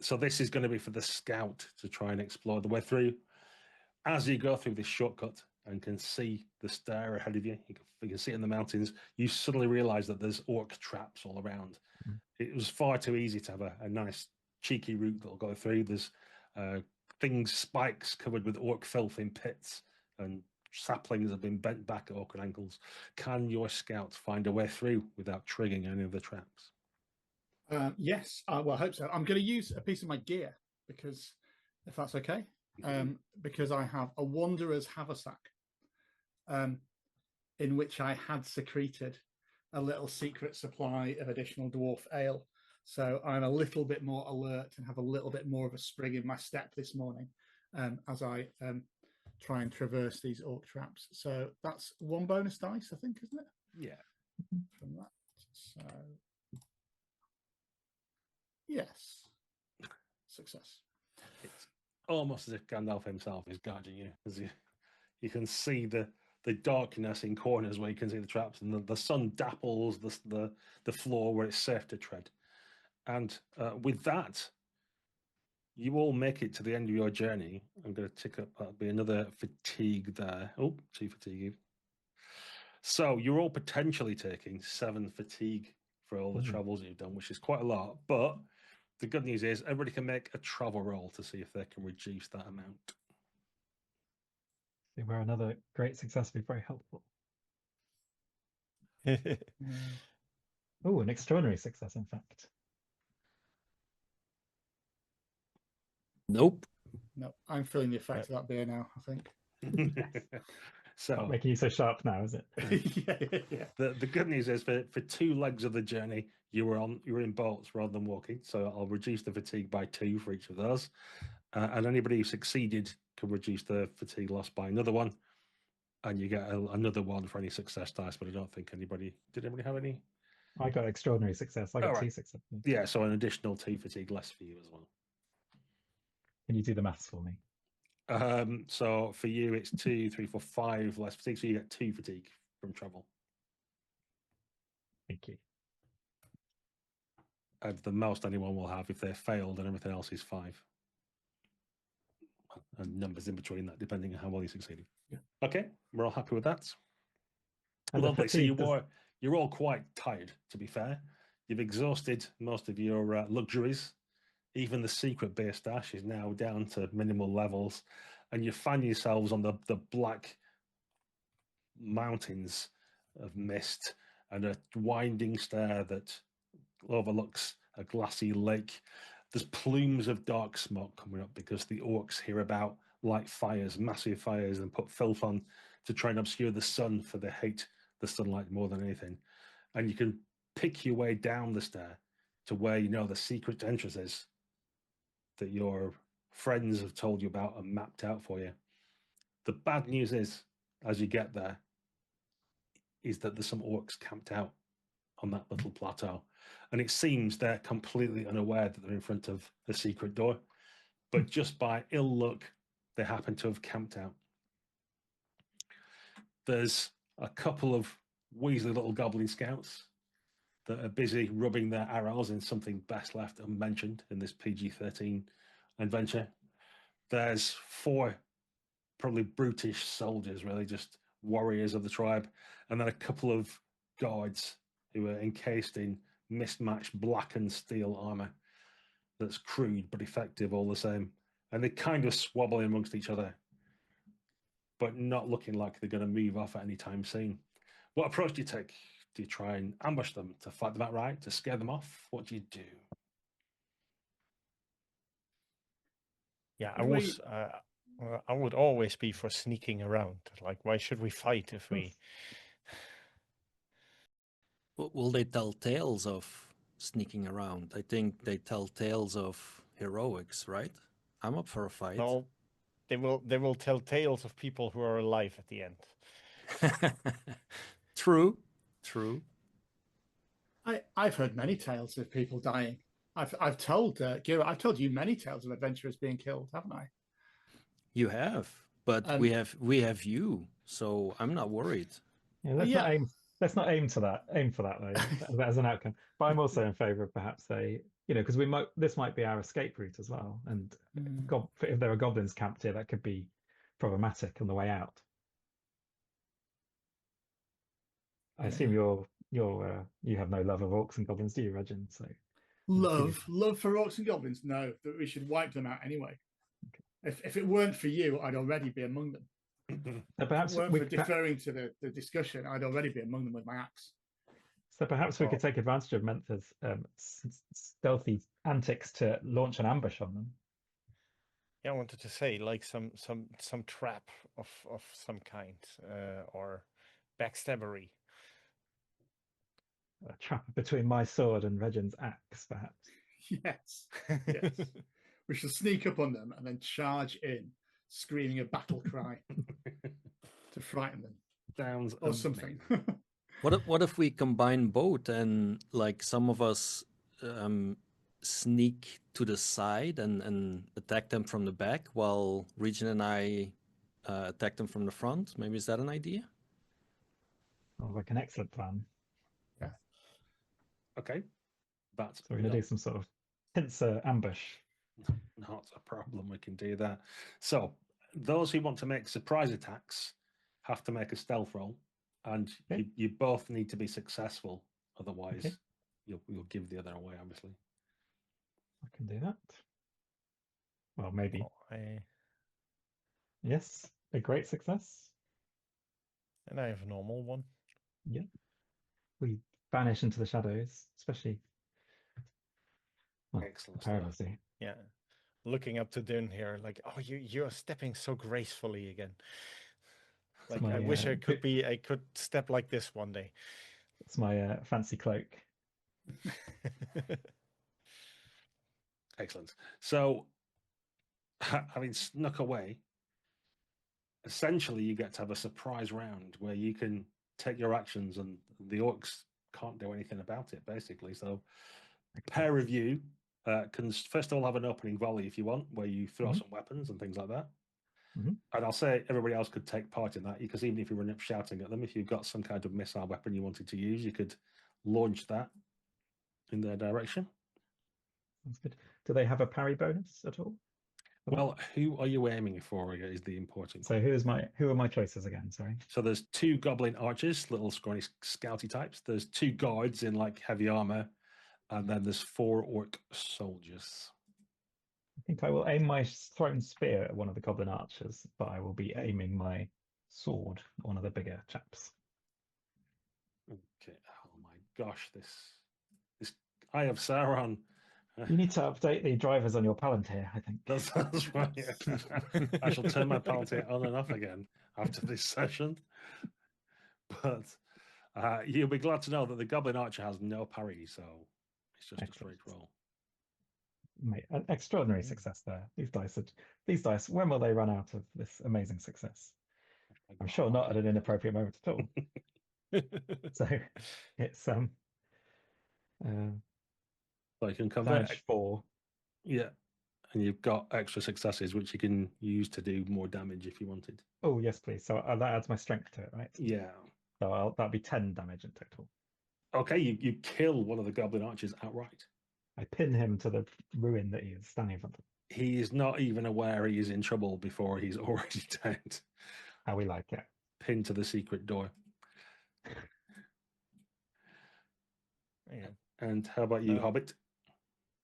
So this is going to be for the scout to try and explore the way through. As you go through this shortcut and can see the stair ahead of you, you can see it in the mountains, you suddenly realize that there's orc traps all around. It was far too easy to have a nice cheeky route that'll go through. There's spikes covered with orc filth in pits, and saplings have been bent back at awkward angles. Can your scout find a way through without triggering any of the traps? Yes, well, I hope so. I'm going to use a piece of my gear, because if that's okay. because I have a Wanderer's Haversack, in which I had secreted a little secret supply of additional dwarf ale. So I'm a little bit more alert and have a little bit more of a spring in my step this morning as I try and traverse these orc traps. So that's 1 bonus dice, I think, isn't it? Yeah. From that. So yes, success. It's almost as if Gandalf himself is guarding you, as you can see the darkness in corners where you can see the traps, and the sun dapples the floor where it's safe to tread. And with that, you all make it to the end of your journey. I'm going to tick up, that'll be another fatigue there. Oh, 2 fatigue. So you're all potentially taking 7 fatigue for all the travels you've done, which is quite a lot. But the good news is everybody can make a travel roll to see if they can reduce that amount. Where another great success would be very helpful. Oh, an extraordinary success, in fact. Nope. No, I'm feeling the effect of that beer now, I think. So Not making you so sharp now, is it? Yeah. The good news is for 2 legs of the journey, you were in boats rather than walking. So I'll reduce the fatigue by 2 for each of those. And anybody who succeeded can reduce the fatigue loss by another 1. And you get another 1 for any success dice, but I don't think did anybody have any? I got extraordinary success. I got 2 successes. Yeah, so an additional 2 fatigue less for you as well. Can you do the maths for me? So for you, it's 2, 3, 4, 5 less fatigue. So you get 2 fatigue from travel. Thank you. And the most anyone will have if they failed, and everything else is 5. And numbers in between that, depending on how well you succeeded. Yeah. Okay, we're all happy with that. And lovely. So you're all quite tired, to be fair. You've exhausted most of your luxuries. Even the secret beer stash is now down to minimal levels, and you find yourselves on the black mountains of mist and a winding stair that overlooks a glassy lake. There's plumes of dark smoke coming up because the orcs hear about light fires, massive fires, and put filth on to try and obscure the sun, for they hate the sunlight more than anything. And you can pick your way down the stair to where you know the secret entrance is that your friends have told you about and mapped out for you. The bad news is, as you get there, is that there's some orcs camped out on that little plateau. And it seems they're completely unaware that they're in front of a secret door. But just by ill luck, they happen to have camped out. There's a couple of weaselly little goblin scouts that are busy rubbing their arrows in something best left unmentioned in this PG-13 adventure. There's 4 probably brutish soldiers, really, just warriors of the tribe, and then a couple of guards who are encased in mismatched black and steel armor that's crude but effective all the same. And they kind of swabble amongst each other, but not looking like they're going to move off at any time soon. What approach do you take? Do you try and ambush them to fight them outright, to scare them off? What do you do? Yeah, I would always be for sneaking around. Like, why should we fight if we... Will they tell tales of sneaking around? I think they tell tales of heroics, right? I'm up for a fight. No, they will tell tales of people who are alive at the end. True. I've heard many tales of people dying. I've told Gira, I've told you many tales of adventurers being killed, haven't I? You have, but we have you, so I'm not worried. Yeah, let's not aim for that though, as an outcome. But I'm also in favour of perhaps because this might be our escape route as well, and if there are goblins camped here, that could be problematic on the way out. I assume you have no love of orcs and goblins, do you, Regin? So love for orcs and goblins? No, that we should wipe them out anyway. Okay. If it weren't for you, I'd already be among them. Perhaps if it weren't for deferring to the discussion, I'd already be among them with my axe. So perhaps we could take advantage of Mentha's stealthy antics to launch an ambush on them. Yeah, I wanted to say like some trap of some kind, or backstabbery. A trap between my sword and Regin's axe, perhaps. Yes. Yes. We shall sneak up on them and then charge in, screaming a battle cry to frighten them Sounds or something. What if we combine both and like some of us sneak to the side and attack them from the back while Regin and I attack them from the front? Maybe is that an idea? Sounds like an excellent plan. Okay, that's So we're going to do some sort of pincer ambush. not a problem. We can do that. So those who want to make surprise attacks have to make a stealth roll, and Okay. you both need to be successful. Otherwise, Okay. you'll give the other away. Obviously, I can do that. Well, maybe. Oh, Yes, a great success. and I have a normal one. Yeah. We vanish into the shadows, especially. Well, excellent pair of stuff. us do. Yeah, looking up to Durin here, like, oh, you're stepping so gracefully again. Like, my, I wish I could step like this one day. It's my fancy cloak. Excellent. So, having snuck away, essentially you get to have a surprise round where you can take your actions and the orcs can't do anything about it, basically. So, pair of you can first of all have an opening volley if you want, where you throw some weapons and things like that. And I'll say everybody else could take part in that, because even if you run up shouting at them, if you've got some kind of missile weapon you wanted to use, you could launch that in their direction. That's good. Do they have a parry bonus at all? Well, who are you aiming for is the important So who are my choices again? Sorry. So there's 2 goblin archers, little scrawny scouty types. There's 2 guards in like heavy armor, and then there's 4 orc soldiers. I think I will aim my thrown spear at one of the goblin archers, but I will be aiming my sword at one of the bigger chaps. Okay. Oh my gosh, this Eye of Sauron. You need to update the drivers on your Palantir, I think. That's right. I shall turn my Palantir on and off again after this session. But you'll be glad to know that the goblin archer has no parry, so it's just a straight roll. Mate, an extraordinary success there. These dice, when will they run out of this amazing success? I'm sure not at an inappropriate moment at all. So it's so you can convert damage 4. Yeah, and you've got extra successes which you can use to do more damage if you wanted. Oh yes, please. So that adds my strength to it, right? Yeah. So that'll be 10 damage in total. Okay, you kill one of the goblin archers outright. I pin him to the ruin that he is standing in front of. He is not even aware he is in trouble before he's already dead. How we like it. Pinned to the secret door. Yeah. And how about you, Hobbit?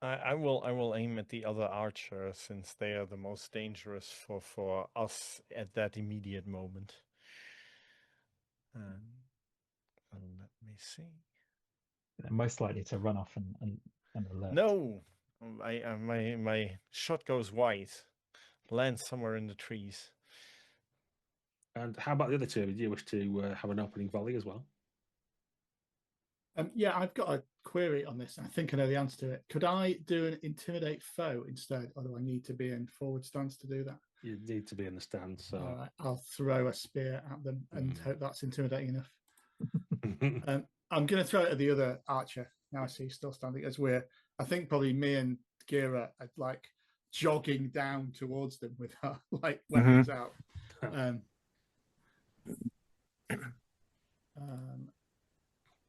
I will aim at the other archer, since they are the most dangerous for us at that immediate moment. Let me see. They're most likely to run off and alert. No, my shot goes wide, lands somewhere in the trees. And how about the other 2? Do you wish to have an opening volley as well? Yeah, I've got a query on this. I think I know the answer to it. Could I do an intimidate foe instead, or do I need to be in forward stance to do that? You need to be in the stand, so all right, I'll throw a spear at them and hope that's intimidating enough. I'm going to throw it at the other archer. Now I see he's still standing. I think probably me and Gira are like jogging down towards them with our like weapons out.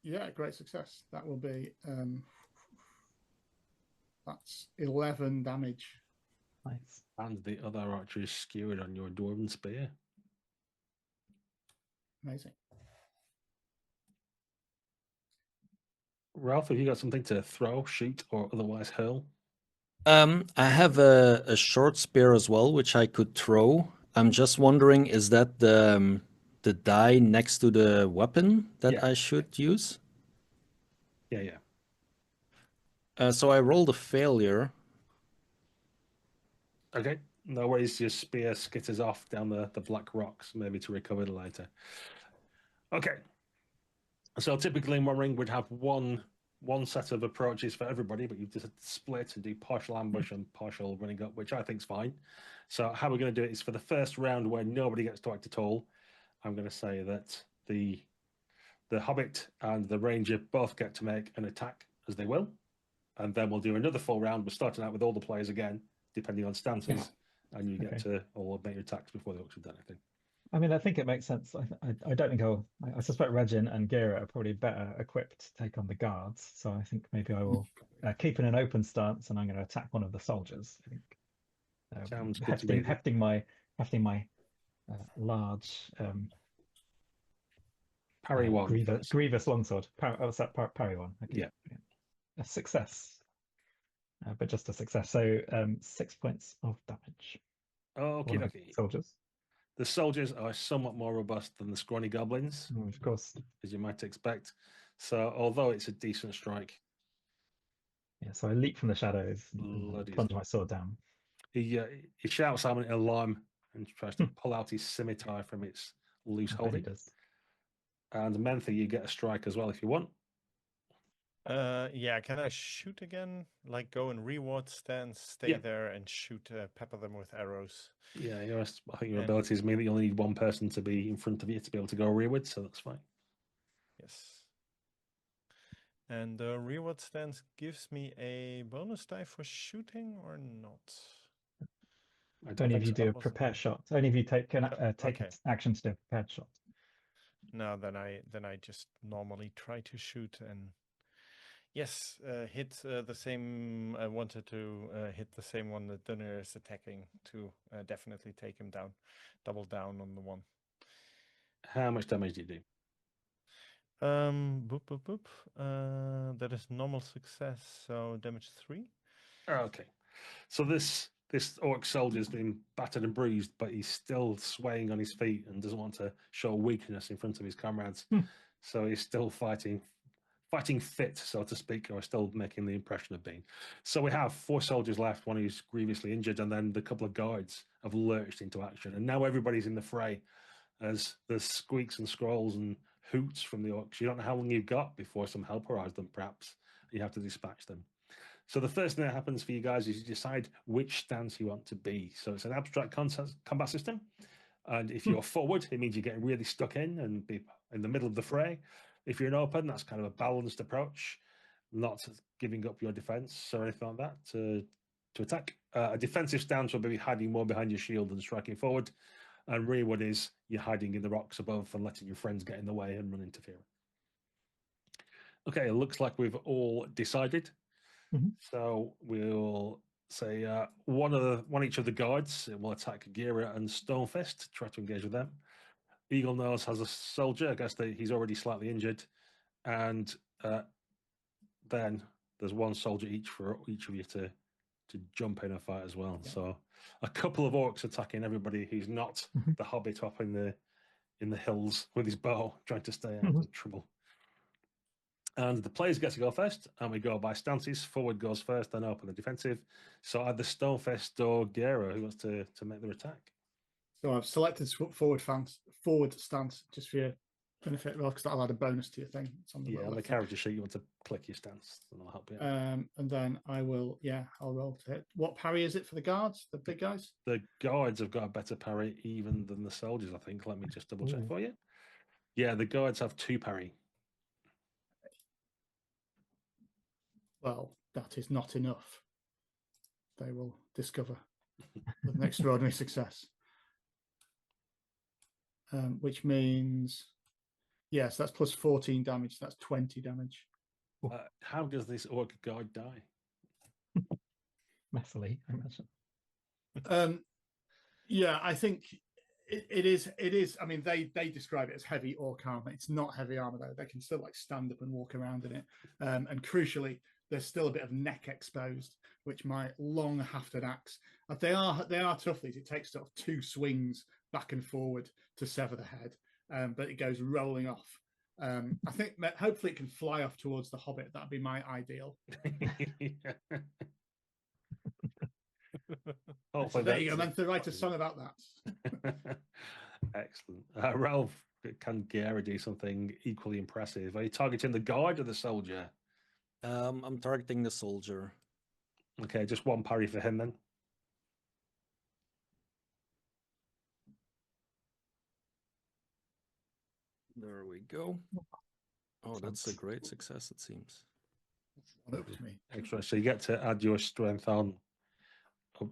Yeah, great success. That will be that's 11 damage. Nice. And the other archer is skewered on your dwarven spear. Amazing. Ralph, have you got something to throw, shoot, or otherwise hurl? I have a short spear as well, which I could throw. I'm just wondering, is that the die next to the weapon that I should use? Yeah. So I rolled a failure. Okay. No worries, your spear skitters off down the black rocks, maybe to recover later. Okay. So typically in One Ring, we'd have one set of approaches for everybody, but you've just split and do partial ambush and partial running up, which I think is fine. So how we're going to do it is for the first round where nobody gets to act at all, I'm going to say that the Hobbit and the Ranger both get to make an attack as they will. And then we'll do another full round. We're starting out with all the players again, depending on stances. And you get to all make your attacks before the orcs have done anything. I mean, I think it makes sense. I don't think I suspect Regin and Gira are probably better equipped to take on the guards. So I think maybe I will keep in an open stance, and I'm going to attack one of the soldiers. I think Sounds good to me. hefting my large parry one. Grievous longsword. What's that? Parry one. Okay. Yeah. A success, but just a success. So 6 points of damage. Okay. Soldiers. The soldiers are somewhat more robust than the scrawny goblins, of course, as you might expect. So, although it's a decent strike, yeah. So I leap from the shadows, and plunge my sword down. He shouts out in alarm and tries to pull out his scimitar from its loose holding. And Mentha, you get a strike as well if you want. Yeah, can I shoot again? Like go in reward stance, stay there and shoot, pepper them with arrows. Yeah, I think your abilities mean that you only need one person to be in front of you to be able to go rearward, so that's fine. Yes. And the reward stance gives me a bonus die for shooting or not? Only if you do a prepared shot. Only if you take an action to do a prepared shot. No, then I just normally try to shoot and yes, hit the same. I wanted to hit the same one that Durin is attacking to definitely take him down, double down on the one. How much damage do you do? That is normal success, so damage 3. Okay, so this orc soldier's been battered and bruised, but he's still swaying on his feet and doesn't want to show weakness in front of his comrades. So he's still fighting fit, so to speak, or still making the impression of being. So we have 4 soldiers left, one who's grievously injured, and then the couple of guards have lurched into action. And now everybody's in the fray as there's squeaks and scrolls and hoots from the orcs. You don't know how long you've got before some help arrives them, perhaps. You have to dispatch them. So the first thing that happens for you guys is you decide which stance you want to be. So it's an abstract combat system. And if you're forward, it means you're getting really stuck in and be in the middle of the fray. If you're an open, that's kind of a balanced approach, not giving up your defense or anything like that to attack. A defensive stance will be hiding more behind your shield and striking forward. And rearward is you're hiding in the rocks above and letting your friends get in the way and run interfering. Okay, it looks like we've all decided. So we'll say one each of the guards will attack Gira and Stonefist to try to engage with them. Eagle Nose has a soldier. I guess he's already slightly injured. And then there's one soldier each for each of you to jump in a fight as well. Yeah. So a couple of orcs attacking everybody who's not the hobbit up in the hills with his bow, trying to stay out of trouble. And the players get to go first, and we go by stances. Forward goes first, then open the defensive. So either Stonefist or Gira, who wants to make their attack? So I've selected forward stance just for your benefit, because that'll add a bonus to your thing. It's on on the character sheet, you want to click your stance, and I'll help you. And then I'll roll to hit. What parry is it for the guards, the big guys? The guards have got a better parry even than the soldiers, I think. Let me just double check for you. Yeah, the guards have 2 parry. Well, that is not enough. They will discover with an extraordinary success. Which means, yes, that's plus 14 damage. That's 20 damage. How does this orc guard die? Messily, I imagine. Yeah, I think it is. I mean, they describe it as heavy orc armor. It's not heavy armor though. They can still like stand up and walk around in it. And crucially, there's still a bit of neck exposed, which my long hafted axe. They are tough. These. It takes sort of 2 swings back and forward to sever the head, but it goes rolling off. I think hopefully it can fly off towards the Hobbit. That'd be my ideal. So there you go, meant to write a song about that. Excellent. Ralph, can Gera do something equally impressive? Are you targeting the guard or the soldier? I'm targeting the soldier. Okay, just one parry for him then. There we go. Oh, that's a great success, it seems. One up to me. Excellent. So you get to add your strength on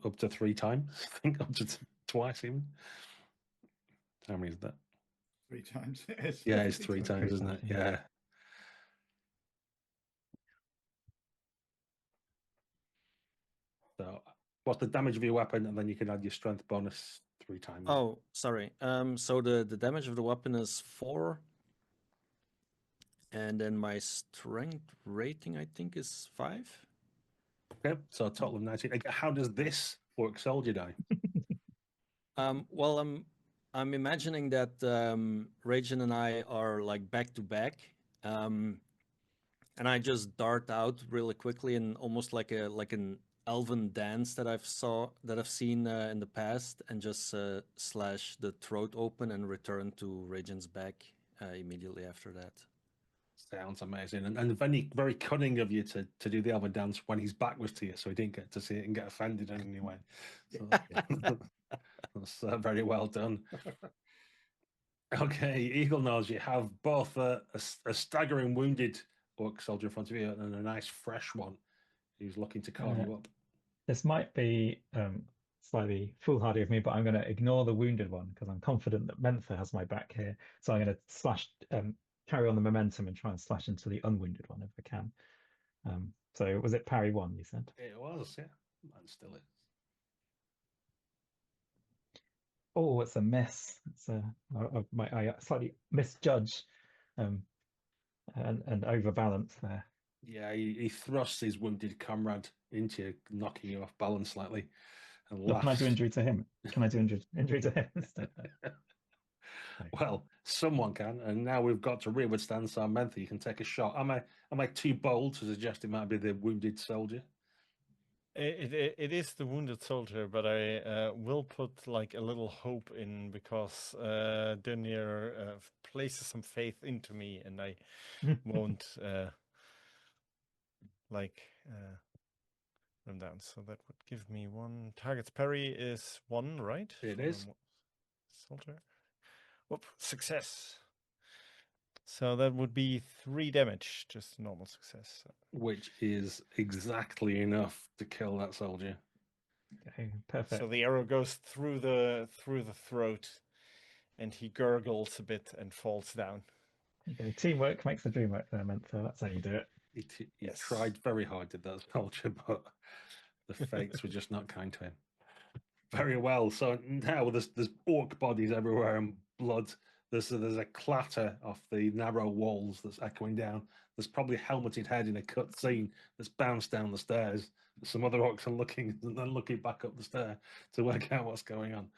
up to 3 times. I think up to twice even. How many is that? 3 times. It is. Yeah, it's 3 times, isn't it? Yeah. So what's the damage of your weapon, and then you can add your strength bonus 3 times. Oh, sorry. So the damage of the weapon is 4. And then my strength rating, I think, is 5. Okay, so a total of 19. How does this orc soldier die? Well, I'm imagining that Rajan and I are like back to back, and I just dart out really quickly and almost like an elven dance that I've seen in the past, and just slash the throat open and return to Rajan's back immediately after that. Sounds amazing, and very, very cunning of you to do the elven dance when his back was to you, so he didn't get to see it and get offended in any way. So, that's very well done. Okay, Eagle Nose, you have both a staggering wounded orc soldier in front of you and a nice fresh one who's looking to carve you up. This might be slightly foolhardy of me, but I'm going to ignore the wounded one because I'm confident that Mentha has my back here. So I'm going to slash, carry on the momentum and try and slash into the unwounded one if I can. So was it parry 1, you said? It was, yeah. And still is. Oh, it's a miss. It's I slightly misjudge and overbalance there. Yeah, he thrusts his wounded comrade into you, knocking you off balance slightly. And Can I do injury to him? Can I do injury to him instead? Well, someone can, and now we've got to rearward stance. So Mentha, you can take a shot. Am I too bold to suggest it might be the wounded soldier? It is the wounded soldier, but I will put like a little hope in because Dunir places some faith into me, and I won't them down. So that would give me 1. Target's parry is 1, right? It is. Soldier. Whoop, success. So that would be 3 damage, just normal success. Which is exactly enough to kill that soldier. Okay, perfect. So the arrow goes through the throat, and he gurgles a bit and falls down. Okay, teamwork makes the dream work there, Mentha. That's how you do it. He tried very hard, did that soldier, but the fates were just not kind to him. Very well. So now there's orc bodies everywhere and blood. There's a clatter off the narrow walls that's echoing down. There's probably a helmeted head in a cut scene that's bounced down the stairs. Some other orcs are looking and then looking back up the stair to work out what's going on.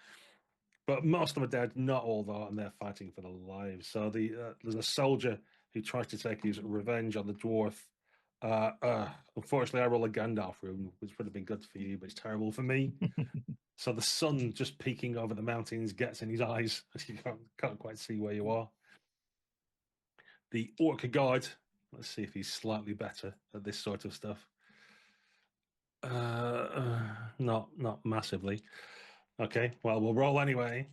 But most of them are dead, not all though, and they're fighting for their lives. So there's a soldier who tries to take his revenge on the dwarf. Unfortunately, I roll a Gandalf rune, which would have been good for you, but it's terrible for me. So the sun just peeking over the mountains gets in his eyes, as you can't quite see where you are. The orc guard, let's see if he's slightly better at this sort of stuff. Not massively. Okay, well, we'll roll anyway.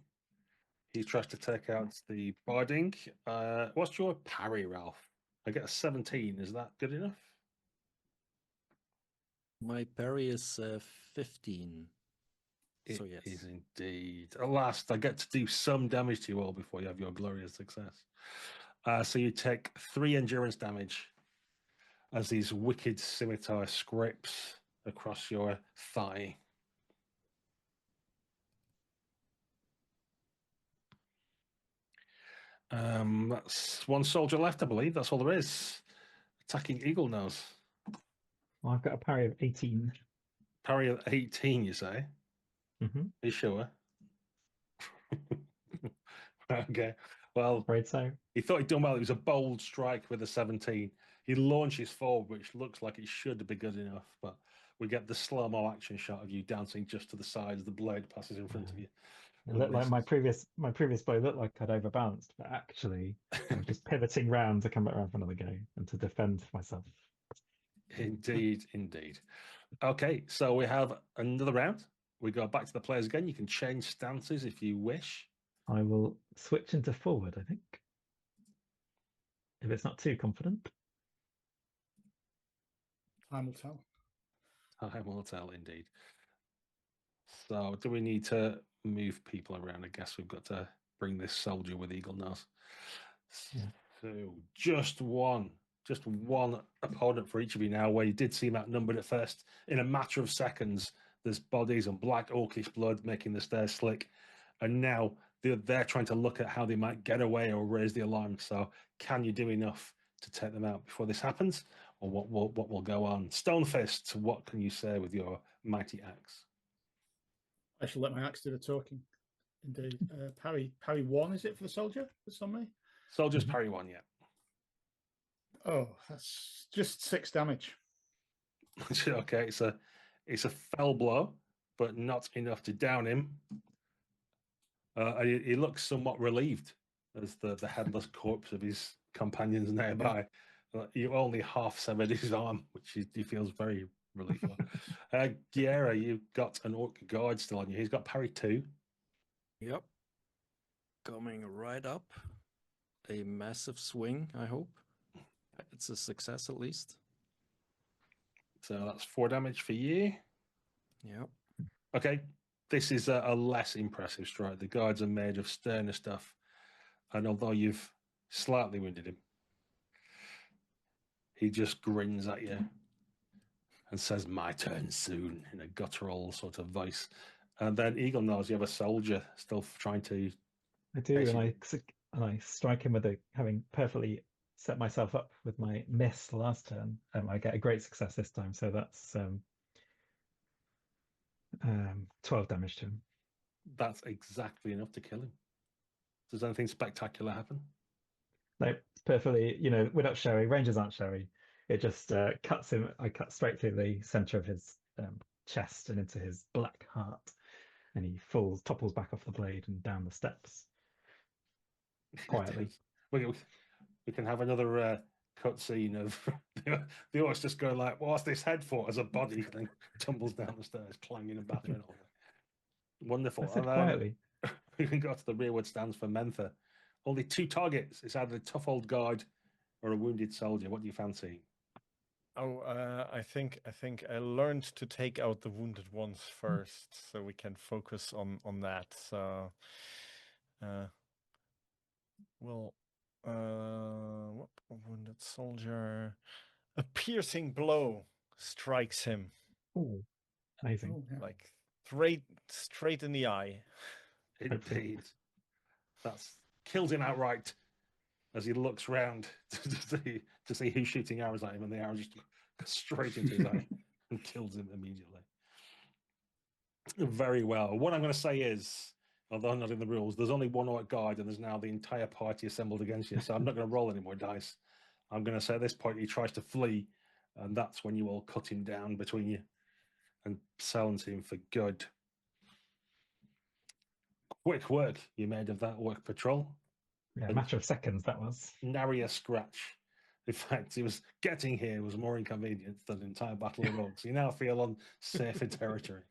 He tries to take out the barding. What's your parry, Ralph? I get a 17. Is that good enough? My parry is 15. So yes. It is indeed. At last, I get to do some damage to you all before you have your glorious success. So you take 3 endurance damage as these wicked scimitar scrapes across your thigh. That's 1 soldier left, I believe. That's all there is. Attacking Eagle Nose. Well, I've got a parry of 18. Parry of 18, you say? Mm-hmm. Are you sure? Okay. Well, afraid so. He thought he'd done well. It was a bold strike with a 17. He launches forward, which looks like it should be good enough, but we get the slow-mo action shot of you dancing just to the side as the blade passes in front of you. It looked like my previous blow looked like I'd overbalanced, but actually I was just pivoting round to come back around for another go and to defend myself. Indeed, indeed. Okay, so we have another round. We go back to the players again. You can change stances if you wish. I will switch into forward, I think. If it's not too confident. Time will tell. Time will tell, indeed. So do we need to move people around? I guess we've got to bring this soldier with eagle nose. Yeah. So just one opponent for each of you now, where you did seem outnumbered at first. In a matter of seconds, there's bodies and black orcish blood making the stairs slick. And now they're trying to look at how they might get away or raise the alarm. So can you do enough to take them out before this happens? Or what will go on? Stonefist, what can you say with your mighty axe? I shall let my axe do the talking. Indeed. Parry 1, is it for the soldier? For somebody? Soldier's parry 1, yeah. Oh, that's just 6 damage. Okay, it's a fell blow, but not enough to down him. He looks somewhat relieved as the headless corpse of his companions nearby. You only half severed his arm, which he feels very relieved for. Giera, you've got an orc guard still on you. He's got parry 2. Yep. Coming right up. A massive swing, I hope. It's a success at least. So that's 4 damage for you. Yep. Okay, this is a less impressive strike. The guards are made of sterner stuff. And although you've slightly wounded him, he just grins at you and says, "My turn soon," in a guttural sort of voice. And then Eagle knows you have a soldier still trying to... I do, and I strike him with having perfectly set myself up with my miss last turn. I get a great success this time, so that's 12 damage to him. That's exactly enough to kill him. Does anything spectacular happen? No, perfectly, we're not showy. Rangers aren't showy. It just cuts him. I cut straight through the center of his chest and into his black heart, and he topples back off the blade and down the steps quietly. We can have another cutscene of the orcs just go like, "What's this head for?" as a body then tumbles down the stairs, clanging and battering. Wonderful. I said quietly. We can go to the rearward stands for Mentha. Only 2 targets. It's either a tough old guard or a wounded soldier. What do you fancy? Oh, I think I learned to take out the wounded ones first, so we can focus on that. So, well, wounded soldier, a piercing blow strikes him. Oh, amazing! Oh, yeah. Like straight in the eye. Indeed, that's kills him outright as he looks round to see who's shooting arrows at him, and the arrow just goes straight into his eye and kills him immediately. Very well. What I'm going to say is, although not in the rules, there's only one orc guard, and there's now the entire party assembled against you. So I'm not going to roll any more dice. I'm going to say at this point he tries to flee, and that's when you all cut him down between you and silence him for good. Quick work you made of that orc patrol. Yeah, a matter of seconds that was. Nary a scratch. In fact, it was getting here was more inconvenient than the entire battle of orcs. You now feel on safer territory.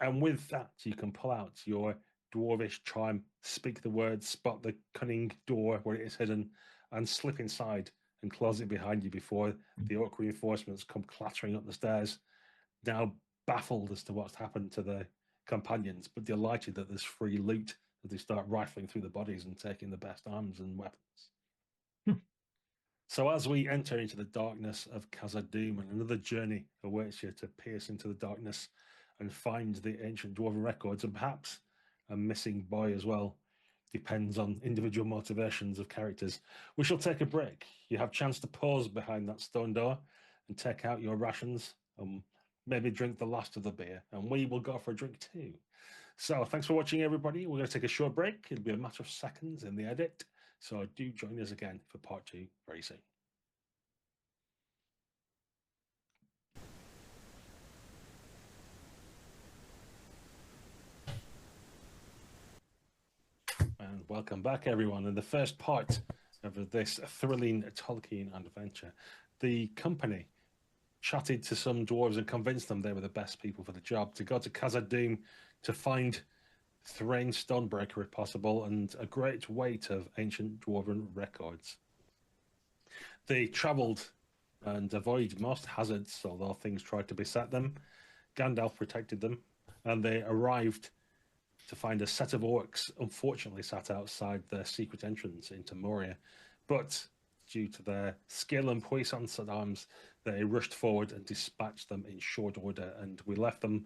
And with that, you can pull out your dwarvish chime, speak the words, spot the cunning door where it is hidden, and slip inside and close it behind you before the orc reinforcements come clattering up the stairs, now baffled as to what's happened to the companions, but delighted that there's free loot as they start rifling through the bodies and taking the best arms and weapons. So as we enter into the darkness of Khazad-dûm, and another journey awaits you to pierce into the darkness and find the ancient dwarven records, and perhaps a missing boy as well. Depends on individual motivations of characters. We shall take a break. You have a chance to pause behind that stone door and take out your rations and maybe drink the last of the beer, and we will go for a drink too. So thanks for watching, everybody. We're going to take a short break. It'll be a matter of seconds in the edit. So do join us again for part 2 very soon. Welcome back, everyone. In the first part of this thrilling Tolkien adventure, the company chatted to some dwarves and convinced them they were the best people for the job to go to Khazad-dûm to find Thrain Stonebreaker, if possible, and a great weight of ancient dwarven records. They travelled and avoided most hazards, although things tried to beset them. Gandalf protected them, and they arrived to find a set of orcs unfortunately sat outside their secret entrance into Moria. But due to their skill and puissance at arms, they rushed forward and dispatched them in short order, and we left them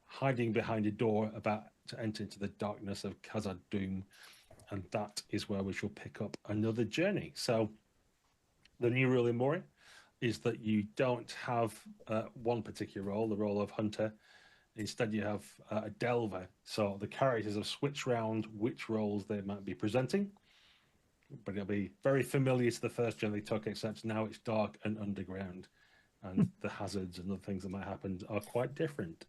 hiding behind a door about to enter into the darkness of Khazad-dûm, and that is where we shall pick up another journey. So the new rule in Moria is that you don't have one particular role, the role of hunter. Instead, you have a delver. So the characters have switched around which roles they might be presenting, but it'll be very familiar to the first journey they took, except now it's dark and underground, and the hazards and the things that might happen are quite different.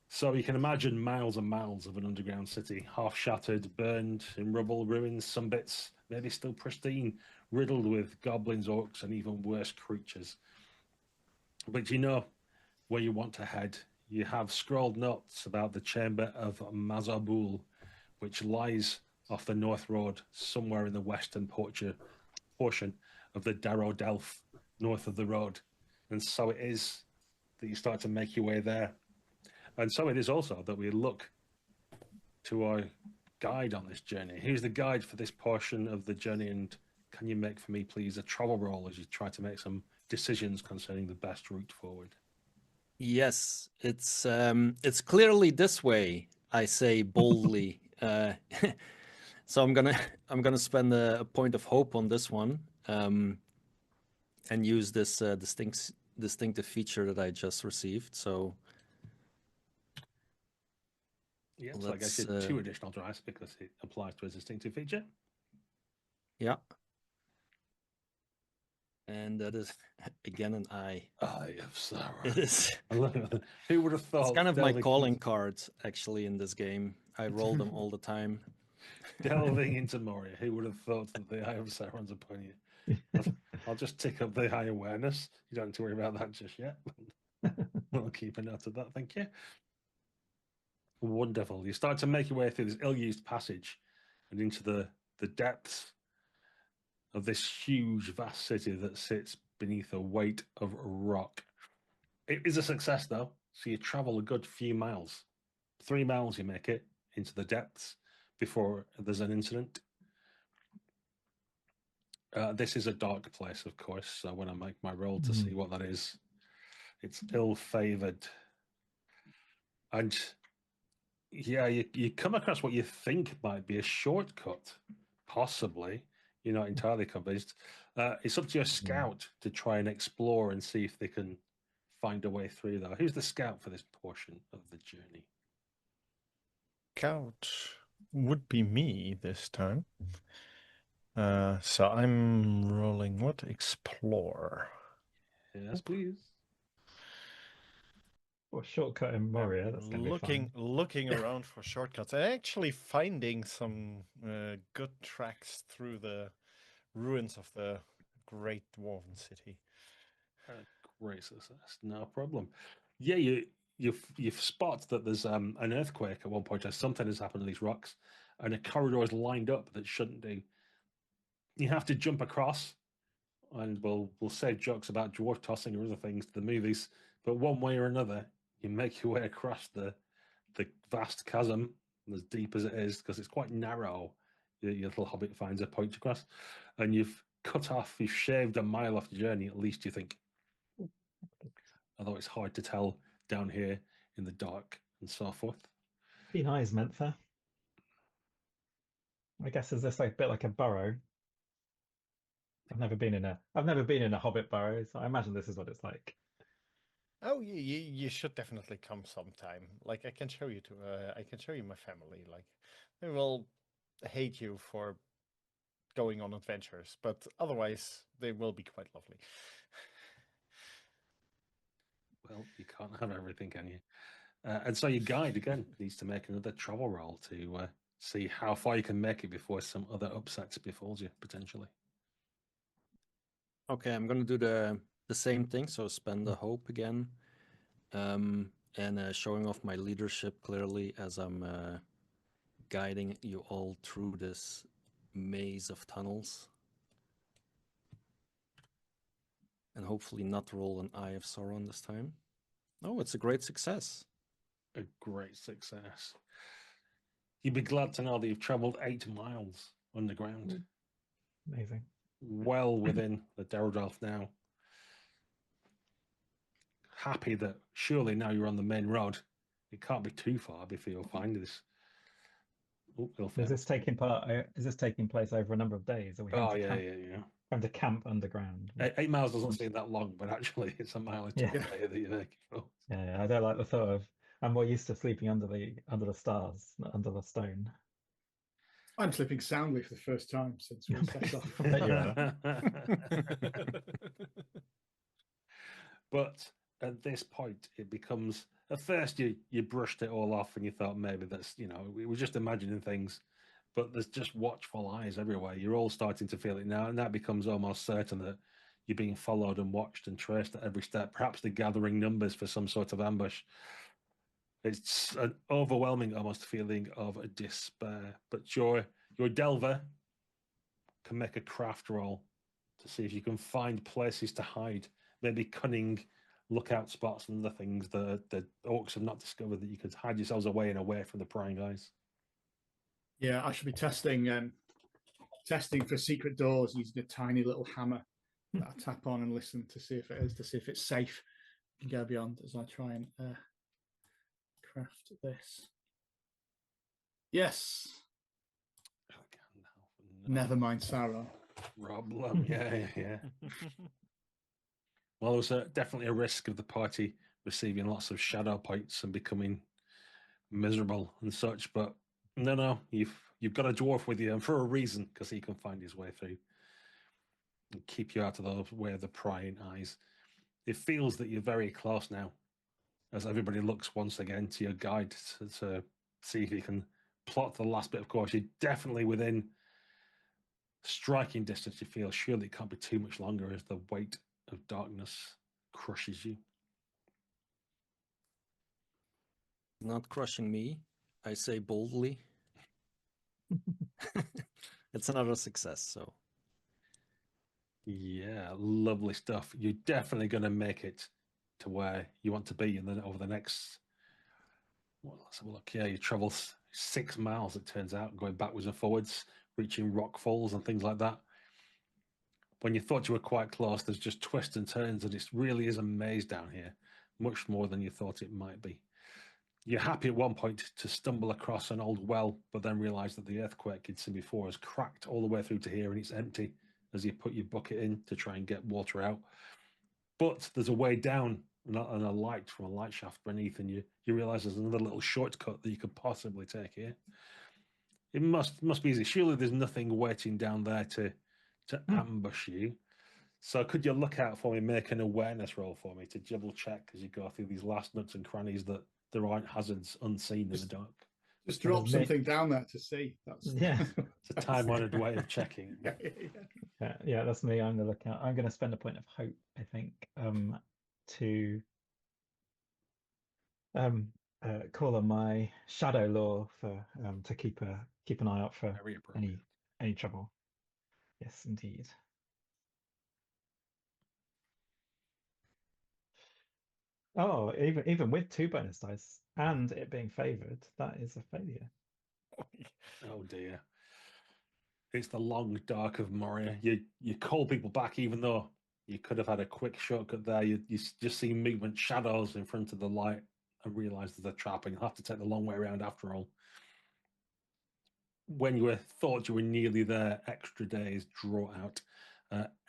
So you can imagine miles and miles of an underground city, half shattered, burned in rubble, ruins, some bits maybe still pristine, riddled with goblins, orcs, and even worse creatures. But you know where you want to head. You have scrolled notes about the chamber of Mazarbul, which lies off the North Road, somewhere in the western portion of the Darrow Delph, north of the road. And so it is that you start to make your way there. And so it is also that we look to our guide on this journey. Who's the guide for this portion of the journey? And can you make for me, please, a travel roll as you try to make some decisions concerning the best route forward? Yes, it's clearly this way, I say boldly. So I'm gonna spend a point of hope on this one, and use this distinctive feature that I just received. So yeah, so I guess it's 2 additional dice because it applies to a distinctive feature. Yeah. And that is again an eye. Eye of Sauron. It is. Who would have thought? It's kind of my calling cards actually in this game. I roll them all the time. Delving into Moria. Who would have thought that the Eye of Sauron's upon you? I'll just tick up the high awareness. You don't have to worry about that just yet. I'll keep a note of that. Thank you. Wonderful. You start to make your way through this ill-used passage and into the depths of this huge, vast city that sits beneath a weight of rock. It is a success, though. So you travel a good few miles. 3 miles you make it into the depths before there's an incident. This is a dark place, of course. So when I make my roll to see what that is, it's ill-favored. And yeah, you come across what you think might be a shortcut, possibly. You're not entirely convinced. It's up to your scout to try and explore and see if they can find a way through, though. Who's the scout for this portion of the journey? Scout would be me this time. So I'm rolling what? Explore. Yes, please. Or shortcut in Moria. That's going to be fun. Looking around for shortcuts and actually finding some good tracks through the ruins of the great dwarven city. Great success, no problem. Yeah, you've spot that there's an earthquake at one point, or something has happened to these rocks, and a corridor is lined up that shouldn't do. You have to jump across, and we'll save jokes about dwarf tossing or other things to the movies, but one way or another, you make your way across the vast chasm, as deep as it is, because it's quite narrow. Your little hobbit finds a point across, and you've shaved a mile off the journey, at least, you think. Although it's hard to tell down here in the dark and so forth. Keen eyes, Mentha. I guess is this like a bit like a burrow? I've never been in a hobbit burrow, so I imagine this is what it's like. Oh, you should definitely come sometime. Like I can show you my family. Like they will hate you for going on adventures, but otherwise they will be quite lovely. Well, you can't have everything, can you? And so your guide again needs to make another travel roll to see how far you can make it before some other upsets befalls you potentially. Okay, I'm gonna do the same thing. So spend the hope again, and showing off my leadership clearly as I'm guiding you all through this maze of tunnels, and hopefully not roll an Eye of Sauron this time. Oh, it's a great success. A great success. You'd be glad to know that you've traveled 8 miles underground. Amazing. Well within the Dereldralf now. Happy that surely now you're on the main road. It can't be too far before you'll find this. Oh, Is this taking place over a number of days? Are we having having to camp underground? 8 miles doesn't seem that long, but actually it's a mile and a Yeah. day that you make. Yeah, I don't like the thought of. I'm more used to sleeping under the stars, not under the stone. I'm sleeping soundly for the first time since we set off. I bet you are. But at this point, it becomes, at first you brushed it all off and you thought maybe that's, we were just imagining things, but there's just watchful eyes everywhere. You're all starting to feel it now, and that becomes almost certain that you're being followed and watched and traced at every step. Perhaps they're gathering numbers for some sort of ambush. It's an overwhelming almost feeling of a despair, but your delver can make a craft roll to see if you can find places to hide, maybe cunning lookout spots and other things that the orcs have not discovered, that you could hide yourselves away and away from the prying eyes. Yeah, I should be testing for secret doors using a tiny little hammer that I tap on and listen to see if it's safe and go beyond as I try and craft this. Yes. Never mind, Sauron. Problem. Yeah. Well, there was definitely a risk of the party receiving lots of shadow points and becoming miserable and such, but no, you've got a dwarf with you, and for a reason, because he can find his way through and keep you out of the way of the prying eyes. It feels that you're very close now, as everybody looks once again to your guide to see if you can plot the last bit of course. You're definitely within striking distance. You feel surely it can't be too much longer as the weight of darkness crushes you. Not crushing me, I say boldly. It's another success, so. Yeah, lovely stuff. You're definitely going to make it to where you want to be, and then over the next, well, let's have a look. Yeah, you travel 6 miles, it turns out, going backwards and forwards, reaching rock falls and things like that. When you thought you were quite close, there's just twists and turns, and it really is a maze down here, much more than you thought it might be. You're happy at one point to stumble across an old well, but then realize that the earthquake you'd seen before has cracked all the way through to here, and it's empty as you put your bucket in to try and get water out. But there's a way down and a light from a light shaft beneath, and you realize there's another little shortcut that you could possibly take here. It must be easy. Surely there's nothing waiting down there to ambush you. So could you look out for me, make an awareness roll for me to double check as you go through these last nooks and crannies that there aren't hazards unseen in the dark? Just drop something down there to see. That's it's a time-honored way of checking. Yeah, that's me. I'm gonna look out. I'm gonna spend a point of hope, I think, to call on my shadow law for to keep an eye out for any trouble. Yes, indeed. Oh, even with 2 bonus dice and it being favored, that is a failure. Oh dear. It's the long dark of Moria. You call people back, even though you could have had a quick shortcut there. You just see movement, shadows in front of the light, and realize there's a trap, and you'll have to take the long way around after all. When you thought you were nearly there, extra days draw out.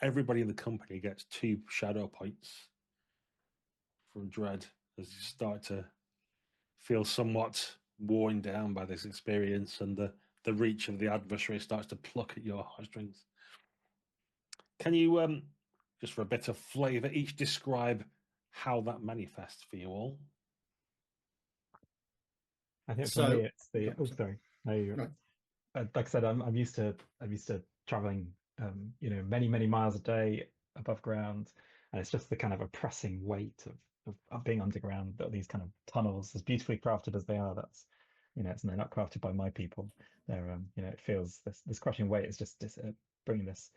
Everybody in the company gets 2 shadow points from dread as you start to feel somewhat worn down by this experience, and the reach of the adversary starts to pluck at your heartstrings. Can you, just for a bit of flavour, each describe how that manifests for you all? I think for me it's the... Oh, sorry. Right. Like I said, I'm used to traveling, many miles a day above ground, and it's just the kind of oppressing weight of being underground. These kind of tunnels, as beautifully crafted as they are, they're not crafted by my people. They're, it feels this crushing weight is just bringing this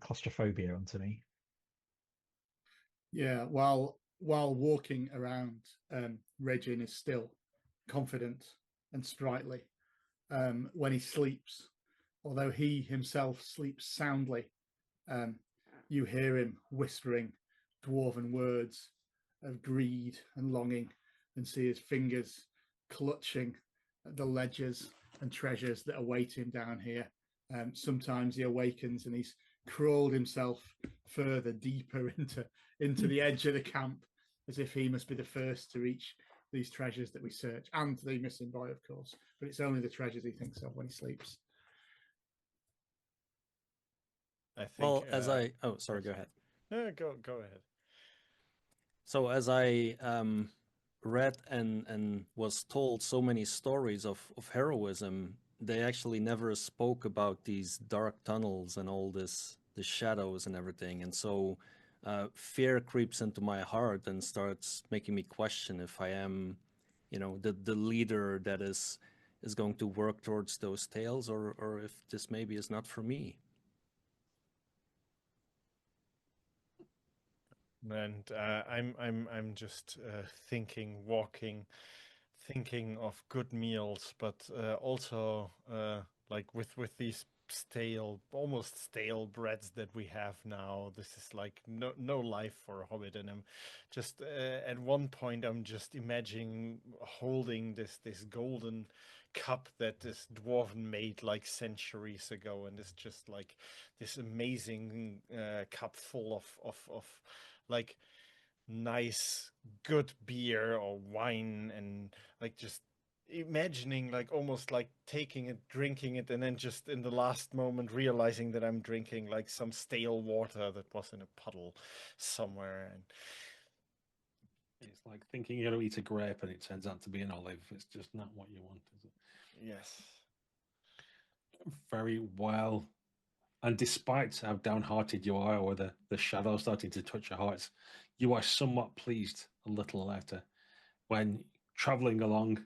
claustrophobia onto me. Yeah, while walking around, Regin is still confident and sprightly. When he sleeps, although he himself sleeps soundly, you hear him whispering dwarven words of greed and longing, and see his fingers clutching at the ledgers and treasures that await him down here. Sometimes he awakens and he's crawled himself further deeper into the edge of the camp, as if he must be the first to reach these treasures that we search, and the missing boy, of course. But it's only the treasures he thinks of when he sleeps. I think. Well, oh, sorry, go ahead. No, go ahead. So as I read and was told so many stories of heroism, they actually never spoke about these dark tunnels and all this, the shadows and everything. And so fear creeps into my heart and starts making me question if I am, the leader that is going to work towards those tales, or if this maybe is not for me. And I'm just thinking of good meals, but also like with these almost stale breads that we have now. This is like no life for a hobbit, and I'm just at one point I'm just imagining holding this golden cup that this dwarven made like centuries ago, and it's just like this amazing cup full of like nice good beer or wine, and like just imagining like almost like taking it, drinking it, and then just in the last moment realizing that I'm drinking like some stale water that was in a puddle somewhere. And it's like thinking you're going to eat a grape and it turns out to be an olive. It's just not what you want, is it? yes. Very well. And despite how downhearted you are, or the shadow starting to touch your hearts, you are somewhat pleased a little later when traveling along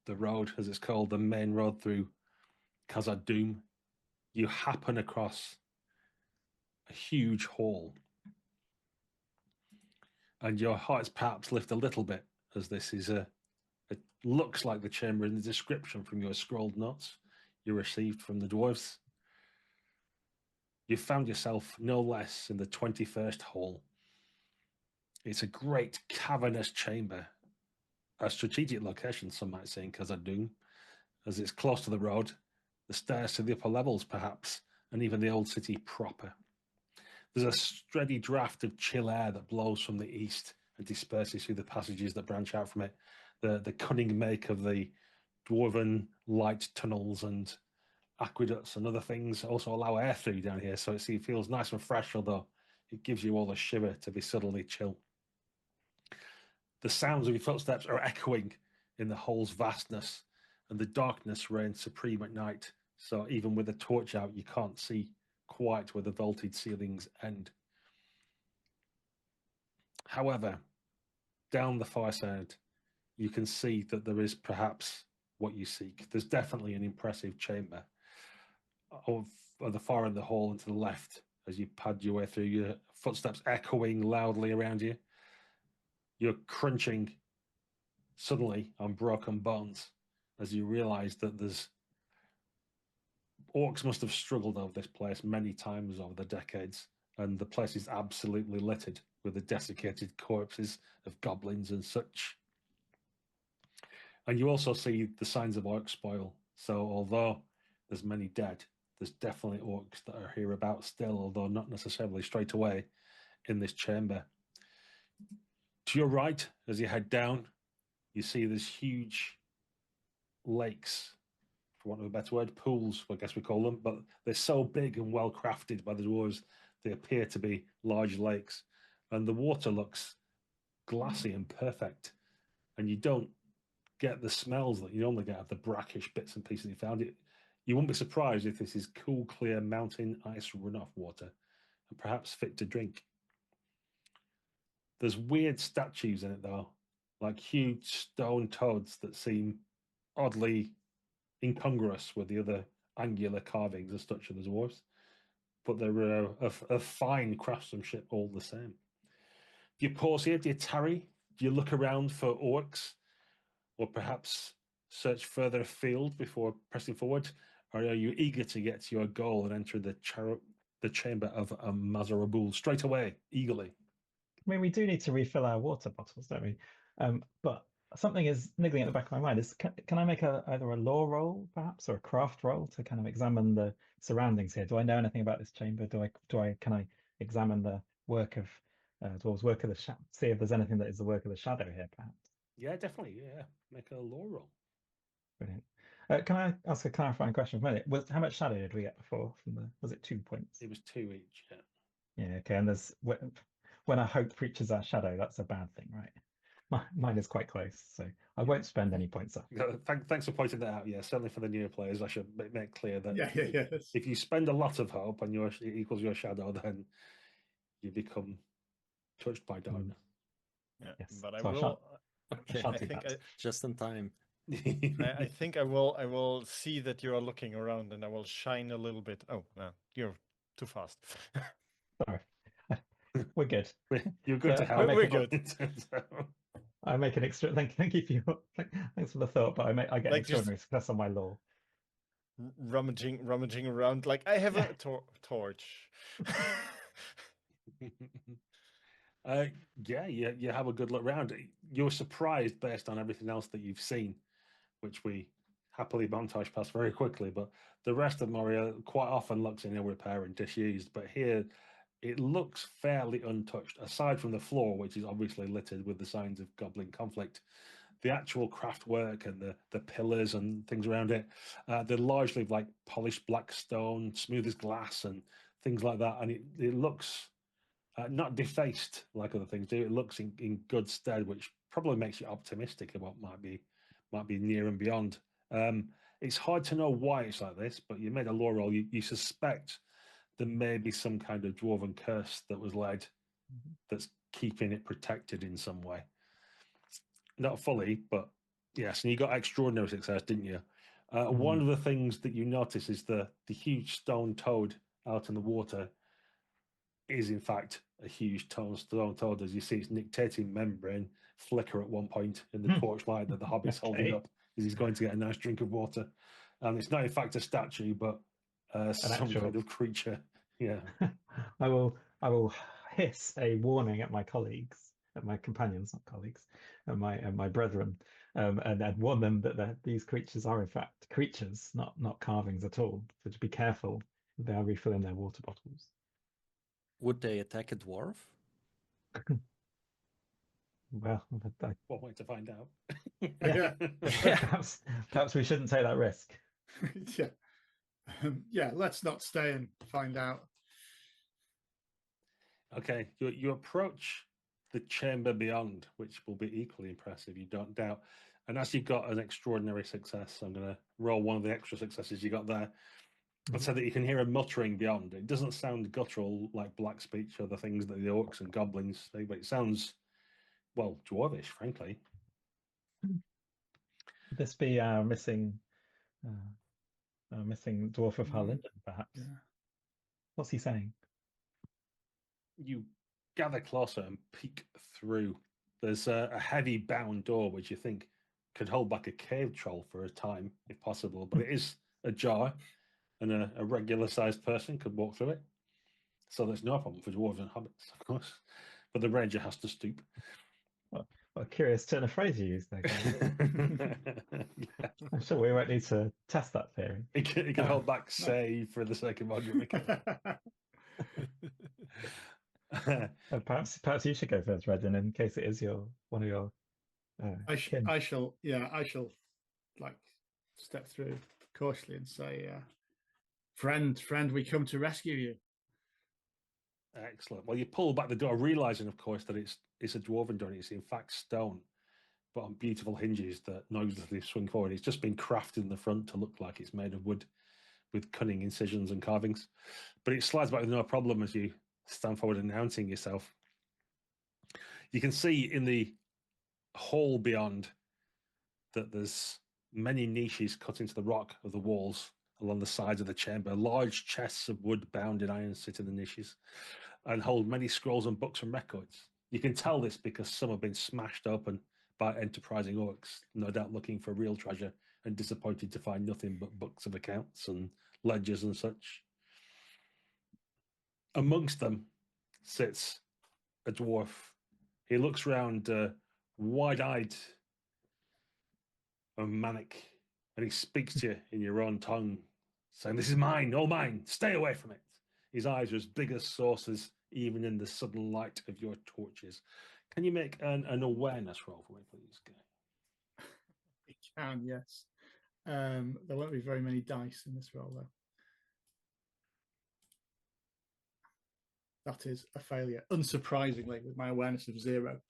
the road, as it's called, the main road through Khazad-dûm, you happen across a huge hall. And your hearts perhaps lift a little bit, as this is it looks like the chamber in the description from your scrolled notes you received from the dwarves. You found yourself no less in the 21st hall. It's a great cavernous chamber, a strategic location, some might say, in Khazad-dûm, as it's close to the road, the stairs to the upper levels perhaps, and even the old city proper. There's a steady draft of chill air that blows from the east and disperses through the passages that branch out from it. The cunning make of the dwarven light tunnels and aqueducts and other things also allow air through down here, so it feels nice and fresh, although it gives you all a shiver to be suddenly chill. The sounds of your footsteps are echoing in the hall's vastness, and the darkness reigns supreme at night, so even with a torch out, you can't see quite where the vaulted ceilings end. However, down the far side, you can see that there is perhaps what you seek. There's definitely an impressive chamber of the far end of the hall and to the left as you pad your way through, your footsteps echoing loudly around you. You're crunching suddenly on broken bones as you realize that orcs must have struggled over this place many times over the decades, and the place is absolutely littered with the desiccated corpses of goblins and such. And you also see the signs of orc spoil. So although there's many dead, there's definitely orcs that are hereabouts still, although not necessarily straight away in this chamber. To your right, as you head down, you see these huge lakes, for want of a better word, pools, I guess we call them, but they're so big and well crafted by the dwarves, they appear to be large lakes. And the water looks glassy and perfect. And you don't get the smells that you normally get of the brackish bits and pieces you found. You wouldn't be surprised if this is cool, clear mountain ice runoff water, and perhaps fit to drink. There's weird statues in it though, like huge stone toads that seem oddly incongruous with the other angular carvings as such of the dwarves, but they're a fine craftsmanship all the same. Do you pause here? Do you tarry? Do you look around for orcs, or perhaps search further afield before pressing forward? Or are you eager to get to your goal and enter the chamber of Mazarbul straight away, eagerly? I mean, we do need to refill our water bottles, don't we? But something is niggling at the back of my mind. Can I make either a lore roll, perhaps, or a craft roll to kind of examine the surroundings here? Do I know anything about this chamber? Can I examine the work of dwarves' work of the shadow? See if there's anything that is the work of the shadow here, perhaps. Yeah, definitely. Yeah, make a lore roll. Brilliant. Can I ask a clarifying question for a minute? How much shadow did we get before? Was it 2 points? It was 2 each. Yeah. Yeah. Okay. And when a hope reaches our shadow, that's a bad thing, right? Mine is quite close, so I won't spend any points up. Thanks for pointing that out. Yeah, certainly for the newer players, I should make clear that yes. if you spend a lot of hope and it equals your shadow, then you become touched by darkness. Yeah, Yes. but I So will. Okay, I I think just in time. I think I will see that you are looking around, and I will shine a little bit. Oh, no, you're too fast. Sorry. We're good. You're good So to have. We're good. I make an extra. Thank you for your. Thanks for the thought, but I get Like an extraordinary success on my law. Rummaging around like I have a torch. Yeah, you have a good look around. You're surprised based on everything else that you've seen, which we happily montage past very quickly. But the rest of Moria quite often looks in ill repair and disused. But here, it looks fairly untouched, aside from the floor, which is obviously littered with the signs of goblin conflict. The actual craft work and the pillars and things around it, they're largely like polished black stone, smooth as glass, and things like that. And it looks not defaced like other things do. It looks in good stead, which probably makes you optimistic about what might be near and beyond. It's hard to know why it's like this, but you made a lore roll. You suspect there may be some kind of dwarven curse that was led that's keeping it protected in some way. Not fully, but yes. And you got extraordinary success, didn't you? One of the things that you notice is the huge stone toad out in the water is in fact a huge stone toad. As you see its nictitating membrane flicker at one point in the torchlight that the hobbit's holding up as he's going to get a nice drink of water. And it's not in fact a statue, but some kind of creature. Yeah. I will hiss a warning at my colleagues, at my companions, not colleagues, and my brethren, and warn them that these creatures are in fact creatures, not carvings at all. So to be careful, they are refilling their water bottles. Would they attack a dwarf? Well, One way to find out. perhaps we shouldn't take that risk. Yeah, let's not stay and find out. Okay, you approach the chamber beyond, which will be equally impressive, you don't doubt. And as you got an extraordinary success, I'm going to roll one of the extra successes you got there. And so that you can hear a muttering beyond. It doesn't sound guttural like black speech or the things that the orcs and goblins say, but it sounds, well, dwarvish, frankly. Could this be our missing dwarf of Harlinden, perhaps? Yeah. What's he saying? You gather closer and peek through. There's a heavy bound door which you think could hold back a cave troll for a time, if possible, but it is ajar, and a regular-sized person could walk through it. So there's no problem for dwarves and hobbits, of course, but the ranger has to stoop. What a curious turn of phrase you used there, Gary. Yeah. I'm sure we won't need to test that theory. It can hold back say for the sake of argument. Perhaps you should go first, Redden, in case it is one of your. I shall like step through cautiously and say, friend, we come to rescue you. Excellent. Well, you pull back the door, realizing, of course, that it's a dwarven door. It's in fact stone, but on beautiful hinges that noiselessly swing forward. It's just been crafted in the front to look like it's made of wood with cunning incisions and carvings. But it slides back with no problem as you stand forward announcing yourself. You can see in the hall beyond that there's many niches cut into the rock of the walls along the sides of the chamber. Large chests of wood bound in iron sit in the niches and hold many scrolls and books and records. You can tell this because some have been smashed open by enterprising orcs, no doubt looking for real treasure and disappointed to find nothing but books of accounts and ledgers and such. Amongst them sits a dwarf. He looks round wide-eyed and manic, and he speaks to you in your own tongue, saying, "This is mine, all mine, stay away from it." His eyes are as big as saucers, even in the sudden light of your torches. Can you make an awareness roll for me, please, Guy? It can, yes. There won't be very many dice in this roll, though. That is a failure, unsurprisingly, with my awareness of 0.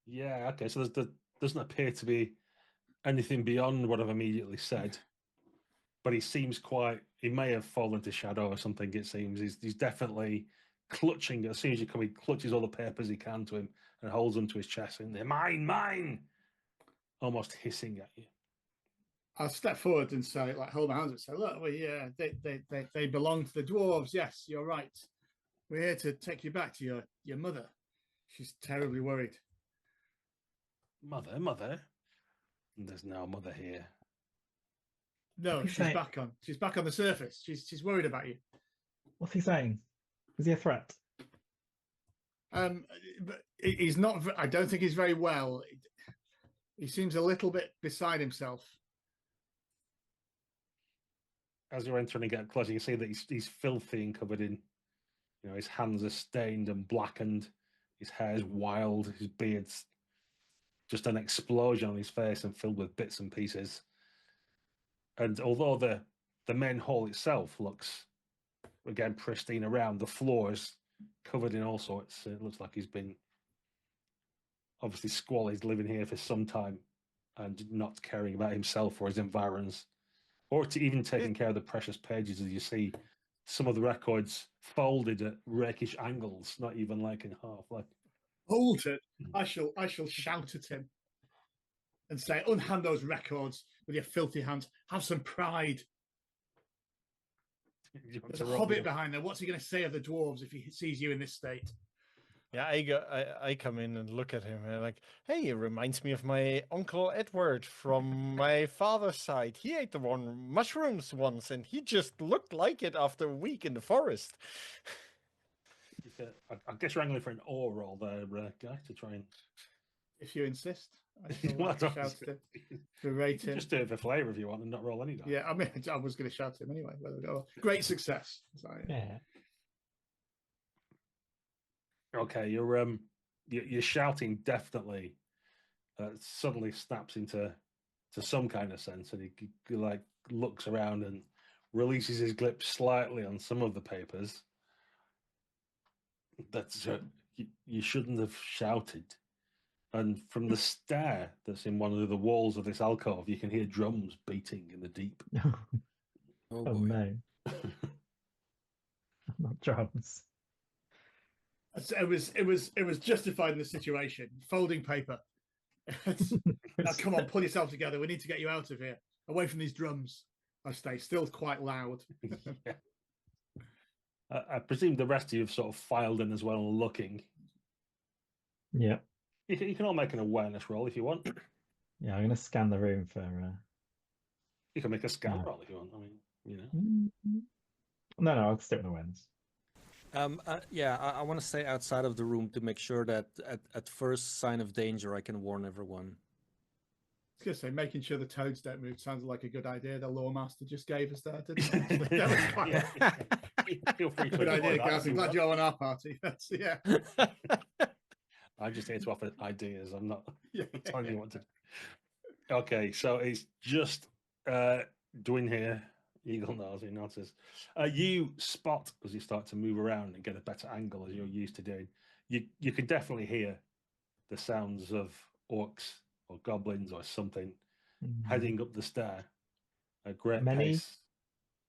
Yeah, okay, so there doesn't appear to be anything beyond what I've immediately said, but he seems he may have fallen to shadow or something, it seems. He's definitely clutching. As soon as you come, he clutches all the papers he can to him and holds them to his chest, and they're mine, mine, almost hissing at you. I'll step forward and say, like, hold my hands and say, "Look, they belong to the dwarves. Yes, you're right. We're here to take you back to your mother. She's terribly worried." Mother? There's no mother here. No, she's back on the surface. She's worried about you. What's he saying? Is he a threat? But he's not. I don't think he's very well. He seems a little bit beside himself. As you're entering and get closer, you see that he's filthy and covered in, his hands are stained and blackened. His hair's wild. His beard's just an explosion on his face and filled with bits and pieces. And although the main hall itself looks, again, pristine around, the floors covered in all sorts. It looks like he's been obviously squalid, living here for some time and not caring about himself or his environs, or to even taking care of the precious pages. As you see, some of the records folded at rakish angles, not even like in half. Like, hold it! I shall shout at him and say, "Unhand those records with your filthy hands. Have some pride." There's a hobbit behind there. What's he going to say of the dwarves if he sees you in this state? Yeah, I come in and look at him and like, hey, it reminds me of my Uncle Edward from my father's side. He ate the mushrooms once, and he just looked like it after a week in the forest. I guess you're angling for an awe roll there, Guy, to try and. If you insist, I shall shout to berate him. Just do it for flavour if you want, and not roll any dice. Yeah, I mean, I was going to shout to him anyway. Great success. So, Yeah. Okay, you're shouting definitely. Suddenly snaps into some kind of sense, and he like looks around and releases his grip slightly on some of the papers. That's you shouldn't have shouted. And from the stair that's in one of the walls of this alcove, you can hear drums beating in the deep. Oh no. Not drums. It was justified in the situation. Folding paper. Now, come on, pull yourself together. We need to get you out of here, away from these drums. I stay still quite loud. Yeah. I presume the rest of you have sort of filed in as well, looking. Yeah. You can all make an awareness roll if you want. Yeah, I'm going to scan the room for. You can make a scan roll if you want. I mean, No, I'll stick with awareness. I want to stay outside of the room to make sure that at first sign of danger, I can warn everyone. I was going to say, making sure the toads don't move sounds like a good idea. The lore master just gave us there, didn't he? That was quite feel free to good idea, guys. I'm glad you're on our party. Yeah. I'm just here to offer ideas. I'm not telling you what to do. Okay, so it's just Durin here. Eagle knows, he notices. You spot as you start to move around and get a better angle as you're used to doing. You can definitely hear the sounds of orcs or goblins or something Mm. heading up the stair at great Many pace.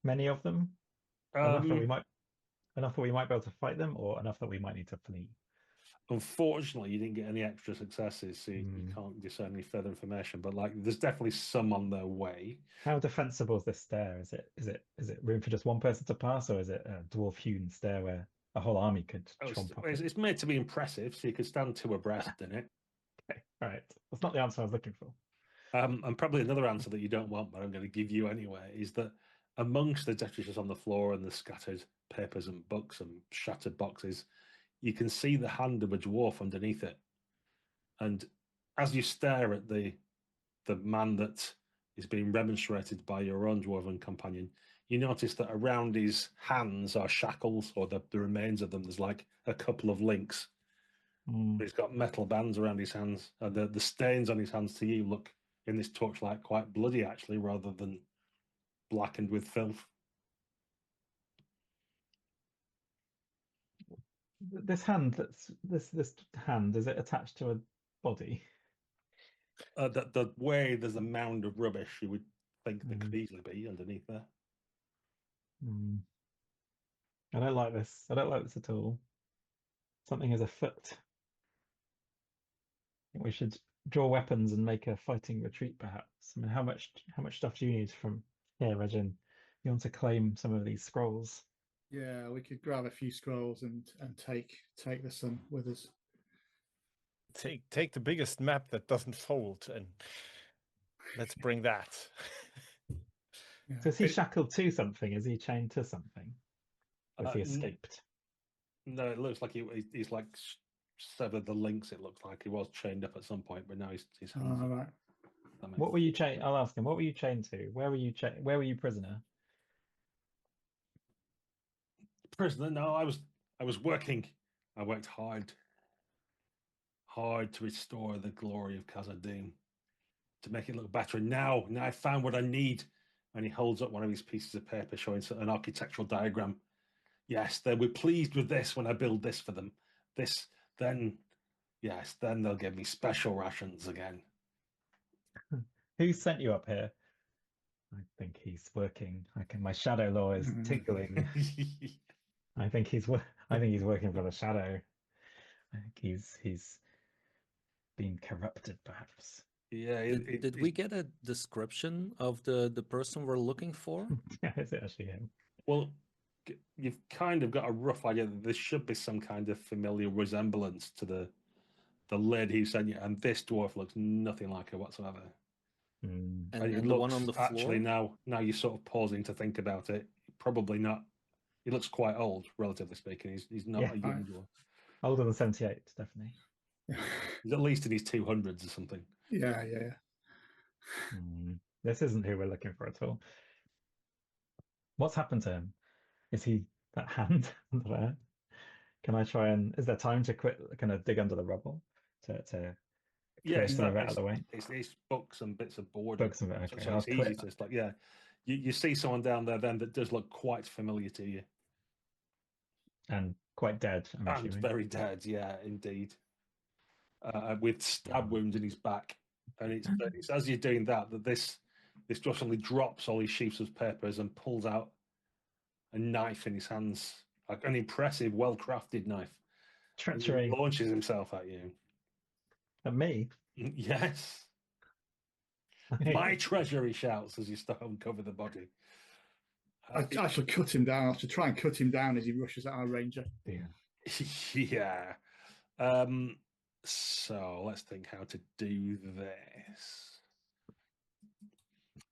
of them? Enough that we Um, might be able to fight them, or enough that we might need to flee? Unfortunately, you didn't get any extra successes, so you can't discern any further information. But like, there's definitely some on their way. How defensible is this stair? Is it room for just one person to pass, or is it a dwarf hewn stair where a whole army could tromp up it? It's made to be impressive, so you could stand two abreast in it. Okay, all right. That's not the answer I was looking for. And probably another answer that you don't want, but I'm going to give you anyway, is that amongst the detritus on the floor and the scattered papers and books and shattered boxes, you can see the hand of a dwarf underneath it. And as you stare at the man that is being remonstrated by your own dwarven companion, you notice that around his hands are shackles, or the remains of them. There's like a couple of links. He's got metal bands around his hands. The stains on his hands to you look, in this torchlight, quite bloody, actually, rather than blackened with filth. This hand, this hand, is it attached to a body? The way there's a mound of rubbish, you would think there could easily be underneath there. I don't like this. I don't like this at all. Something is afoot. I think we should draw weapons and make a fighting retreat, perhaps. I mean, how much stuff do you need from here, Regin? You want to claim some of these scrolls? Yeah, we could grab a few scrolls and take the sun with us. Take the biggest map that doesn't fold, and let's bring that. Yeah. So is he shackled to something? Is he chained to something? Or has he escaped? No, it looks like he's like severed the links. It looks like he was chained up at some point, but now his hands. All right. What were you chained? I'll ask him. What were you chained to? Where were you Where were you prisoner? Prisoner? No, I was working. I worked hard to restore the glory of Khazad-dûm, to make it look better. And now I found what I need. And he holds up one of his pieces of paper showing an architectural diagram. Yes, they were pleased with this when I build this for them. Then they'll give me special rations again. Who sent you up here? I think he's working. My shadow law is tickling. I think he's working for the shadow. I think he's been corrupted, perhaps. Yeah. Did we get a description of the person we're looking for? Yeah, is it actually him? Well, you've kind of got a rough idea that there should be some kind of familiar resemblance to the lady who sent you, and this dwarf looks nothing like her whatsoever. And it the one on the floor? Actually, now you're sort of pausing to think about it. Probably not. He looks quite old, relatively speaking. He's not a young dwarf. Older than 78, definitely. He's at least in his 200s or something. Yeah. This isn't who we're looking for at all. What's happened to him? Is he that hand under there? Can I try and... Is there time to kind of dig under the rubble to clear some of it out of the way? It's books and bits of board. Books and bits, okay. So it's easy to... Like, yeah. You see someone down there then that does look quite familiar to you. And quite dead, I'm assuming. And very dead, yeah, indeed. With stab wounds in his back. And it's as you're doing that this just suddenly drops all his sheafs of papers and pulls out a knife in his hands, like an impressive, well-crafted knife. Treachery. He launches himself at you. At me? Yes. My treasure, he shouts as you start to uncover the body. I shall cut him down. I shall try and cut him down as he rushes at our ranger. Yeah. So let's think how to do this.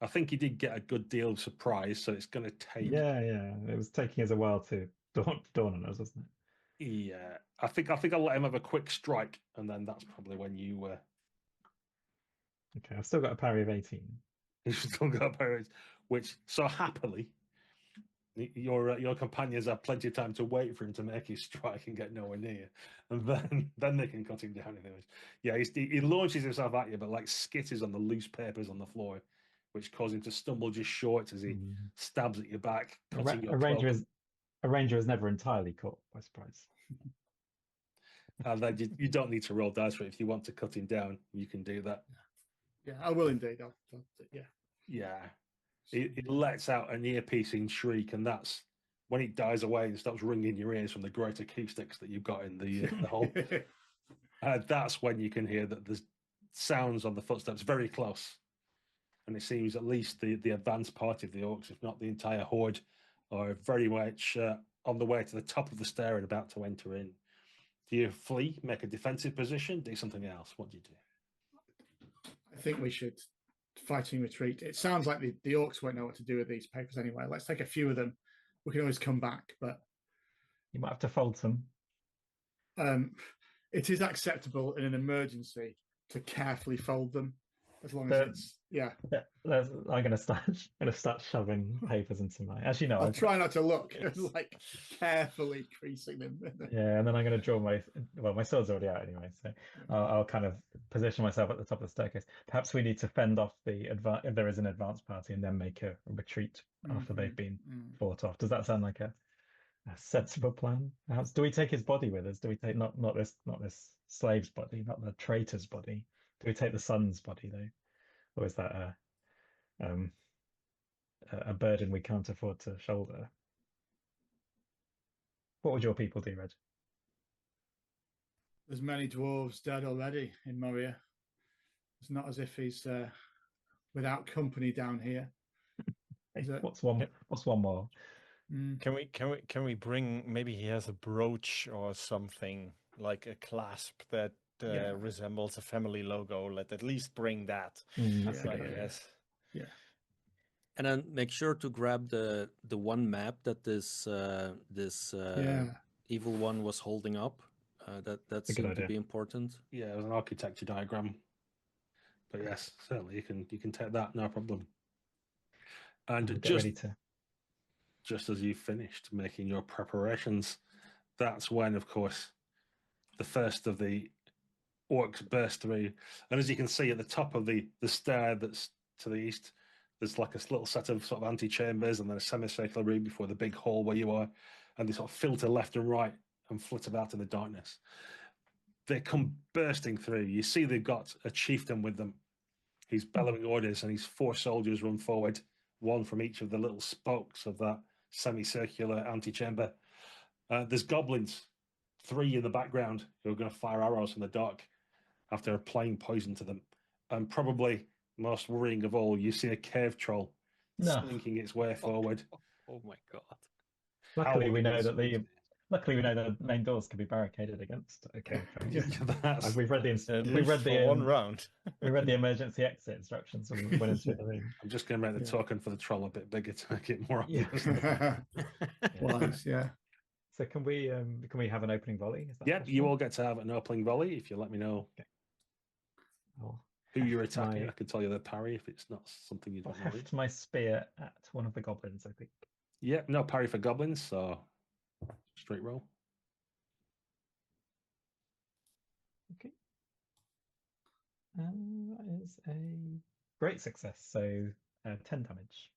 I think he did get a good deal of surprise, so it's going to take... Yeah. It was taking us a while to dawn on us, wasn't it? Yeah. I think I'll let him have a quick strike, and then that's probably when you... Okay, I've still got a parry of 18. You've still got a parry, which, so happily, your companions have plenty of time to wait for him to make his strike and get nowhere near, and then they can cut him down. Yeah, he launches himself at you, but like skitters on the loose papers on the floor, which cause him to stumble just short as he stabs at your back. A ranger is never entirely caught by surprise. And then you don't need to roll dice for it. If you want to cut him down, you can do that. Yeah, I will indeed. Yeah. Yeah. It lets out an ear-piercing shriek, and that's when it dies away and stops ringing in your ears from the great acoustics that you've got in the hole. That's when you can hear that there's sounds on the footsteps very close. And it seems at least the advanced party of the orcs, if not the entire horde, are very much on the way to the top of the stair and about to enter in. Do you flee, make a defensive position, do something else? What do you do? I think we should fighting retreat. It sounds like the orcs won't know what to do with these papers anyway. Let's take a few of them. We can always come back, but You might have to fold some. it is acceptable in an emergency to carefully fold them, as long as it's I'm gonna start shoving papers into my. Actually, no. I'll try not to look, like carefully creasing them. Yeah, and then I'm going to draw my sword's already out anyway, so I'll kind of position myself at the top of the staircase. Perhaps we need to fend off if there is an advanced party, and then make a retreat after they've been fought off. Does that sound like a sensible plan? Perhaps do we take his body with us? Do we take not this slave's body, not the traitor's body? Do we take the son's body though, or is that a burden we can't afford to shoulder? What would your people do, Reg? There's many dwarves dead already in Moria. It's not as if he's without company down here. What's one more? Can we bring? Maybe he has a brooch or something, like a clasp that resembles a family logo. Let at least bring that. Yes. Yeah. And then make sure to grab the one map that this evil one was holding up. That seemed to be important. Yeah, it was an architecture diagram. But yes, certainly you can take that, no problem. And just as you finished making your preparations, that's when, of course, the first of the orcs burst through. And as you can see at the top of the stair that's to the east, there's like a little set of sort of antechambers and then a semicircular room before the big hall where you are, and they sort of filter left and right and flit about in the darkness. They come bursting through. You see they've got a chieftain with them. He's bellowing orders, and his 4 soldiers run forward, one from each of the little spokes of that semicircular antechamber. There's goblins, 3 in the background, who are going to fire arrows from the dark after applying poison to them. And probably most worrying of all, you see a cave troll slinking its way forward. Oh my god! Luckily, we know that the main doors can be barricaded against a cave troll. We've read the one round. We read the emergency exit instructions when we went into the room. I'm just going to make the token for the troll a bit bigger to make it more obvious. Wise, yeah. So can we have an opening volley? Is that yeah, possible? you all get to have an opening volley if you let me know who you're attacking. I can tell you the parry if it's not something you don't know. I'll heft my spear at one of the goblins, I think. Yeah, no parry for goblins, so straight roll. Okay. That is a great success, so 10 damage.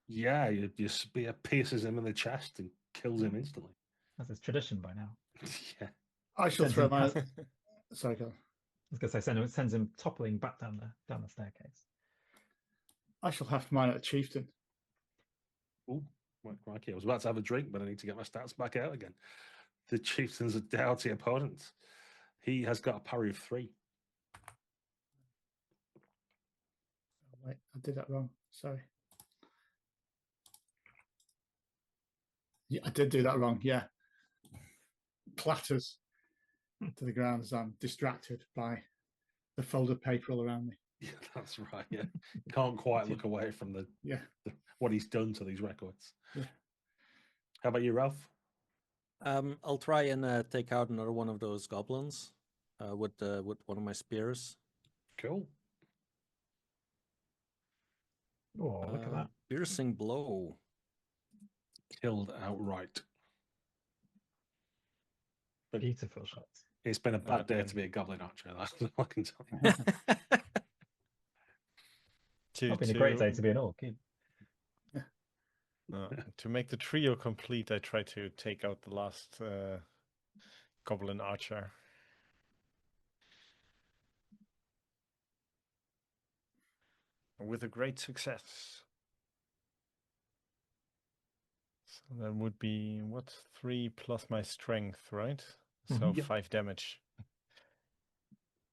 Yeah, your spear pierces him in the chest and kills him instantly. That's his tradition by now. Yeah. I shall throw my... Sorry, go on. I was going to say, it sends him toppling back down the staircase. I shall have mine at the chieftain. Oh, crikey. I was about to have a drink, but I need to get my stats back out again. The chieftain's a doughty opponent. He has got a parry of 3. Oh, wait, I did that wrong. Sorry. Yeah, I did do that wrong. Yeah. Clatters to the ground as I'm distracted by the folded paper all around me. Yeah, that's right. Yeah, can't quite look away from what he's done to these records. Yeah. How about you, Ralph? I'll try and take out another one of those goblins with one of my spears. Cool. Oh, look at that! Piercing blow. Killed outright. Beautiful shots. It's been a bad day to be a goblin archer. That's all I can tell you. It's been a great day to be an orc. To make the trio complete, I try to take out the last goblin archer. with a great success. So that would be, what, 3 plus my strength, right? So Mhm. Yep. 5 damage.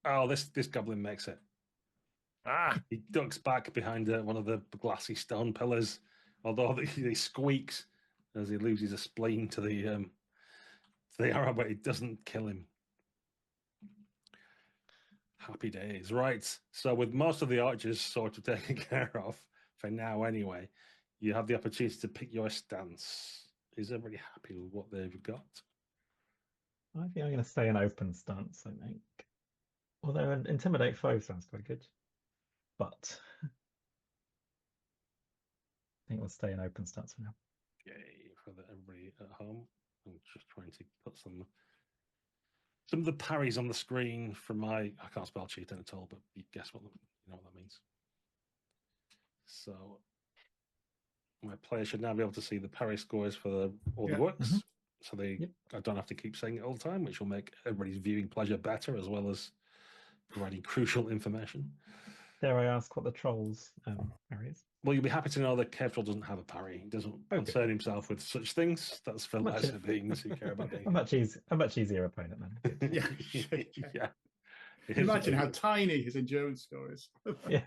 Oh, this goblin makes it. Ah! He ducks back behind one of the glassy stone pillars, although he squeaks as he loses a spleen to the arrow, but it doesn't kill him. Happy days. Right. So with most of the archers sort of taken care of, for now anyway, you have the opportunity to pick your stance. Is everybody happy with what they've got? I think I'm going to stay in open stance, I think. Although an intimidate foe sounds quite good. But I think we'll stay in open stance for now. Yay, for everybody at home. I'm just trying to put some of the parries on the screen from my, I can't spell cheating at all, but you guess what, you know what that means. So my player should now be able to see the parry scores for all the works. Mhm. So they, Yep. I don't have to keep saying it all the time, which will make everybody's viewing pleasure better, as well as providing crucial information. Dare I ask what the trolls parry is? Well, you'll be happy to know that Kevtroll doesn't have a parry. He doesn't concern himself with such things. That's for Much lesser beings who care about being. a much easier opponent then. Good. Yeah. Yeah. Imagine how tiny his endurance score is. Yeah.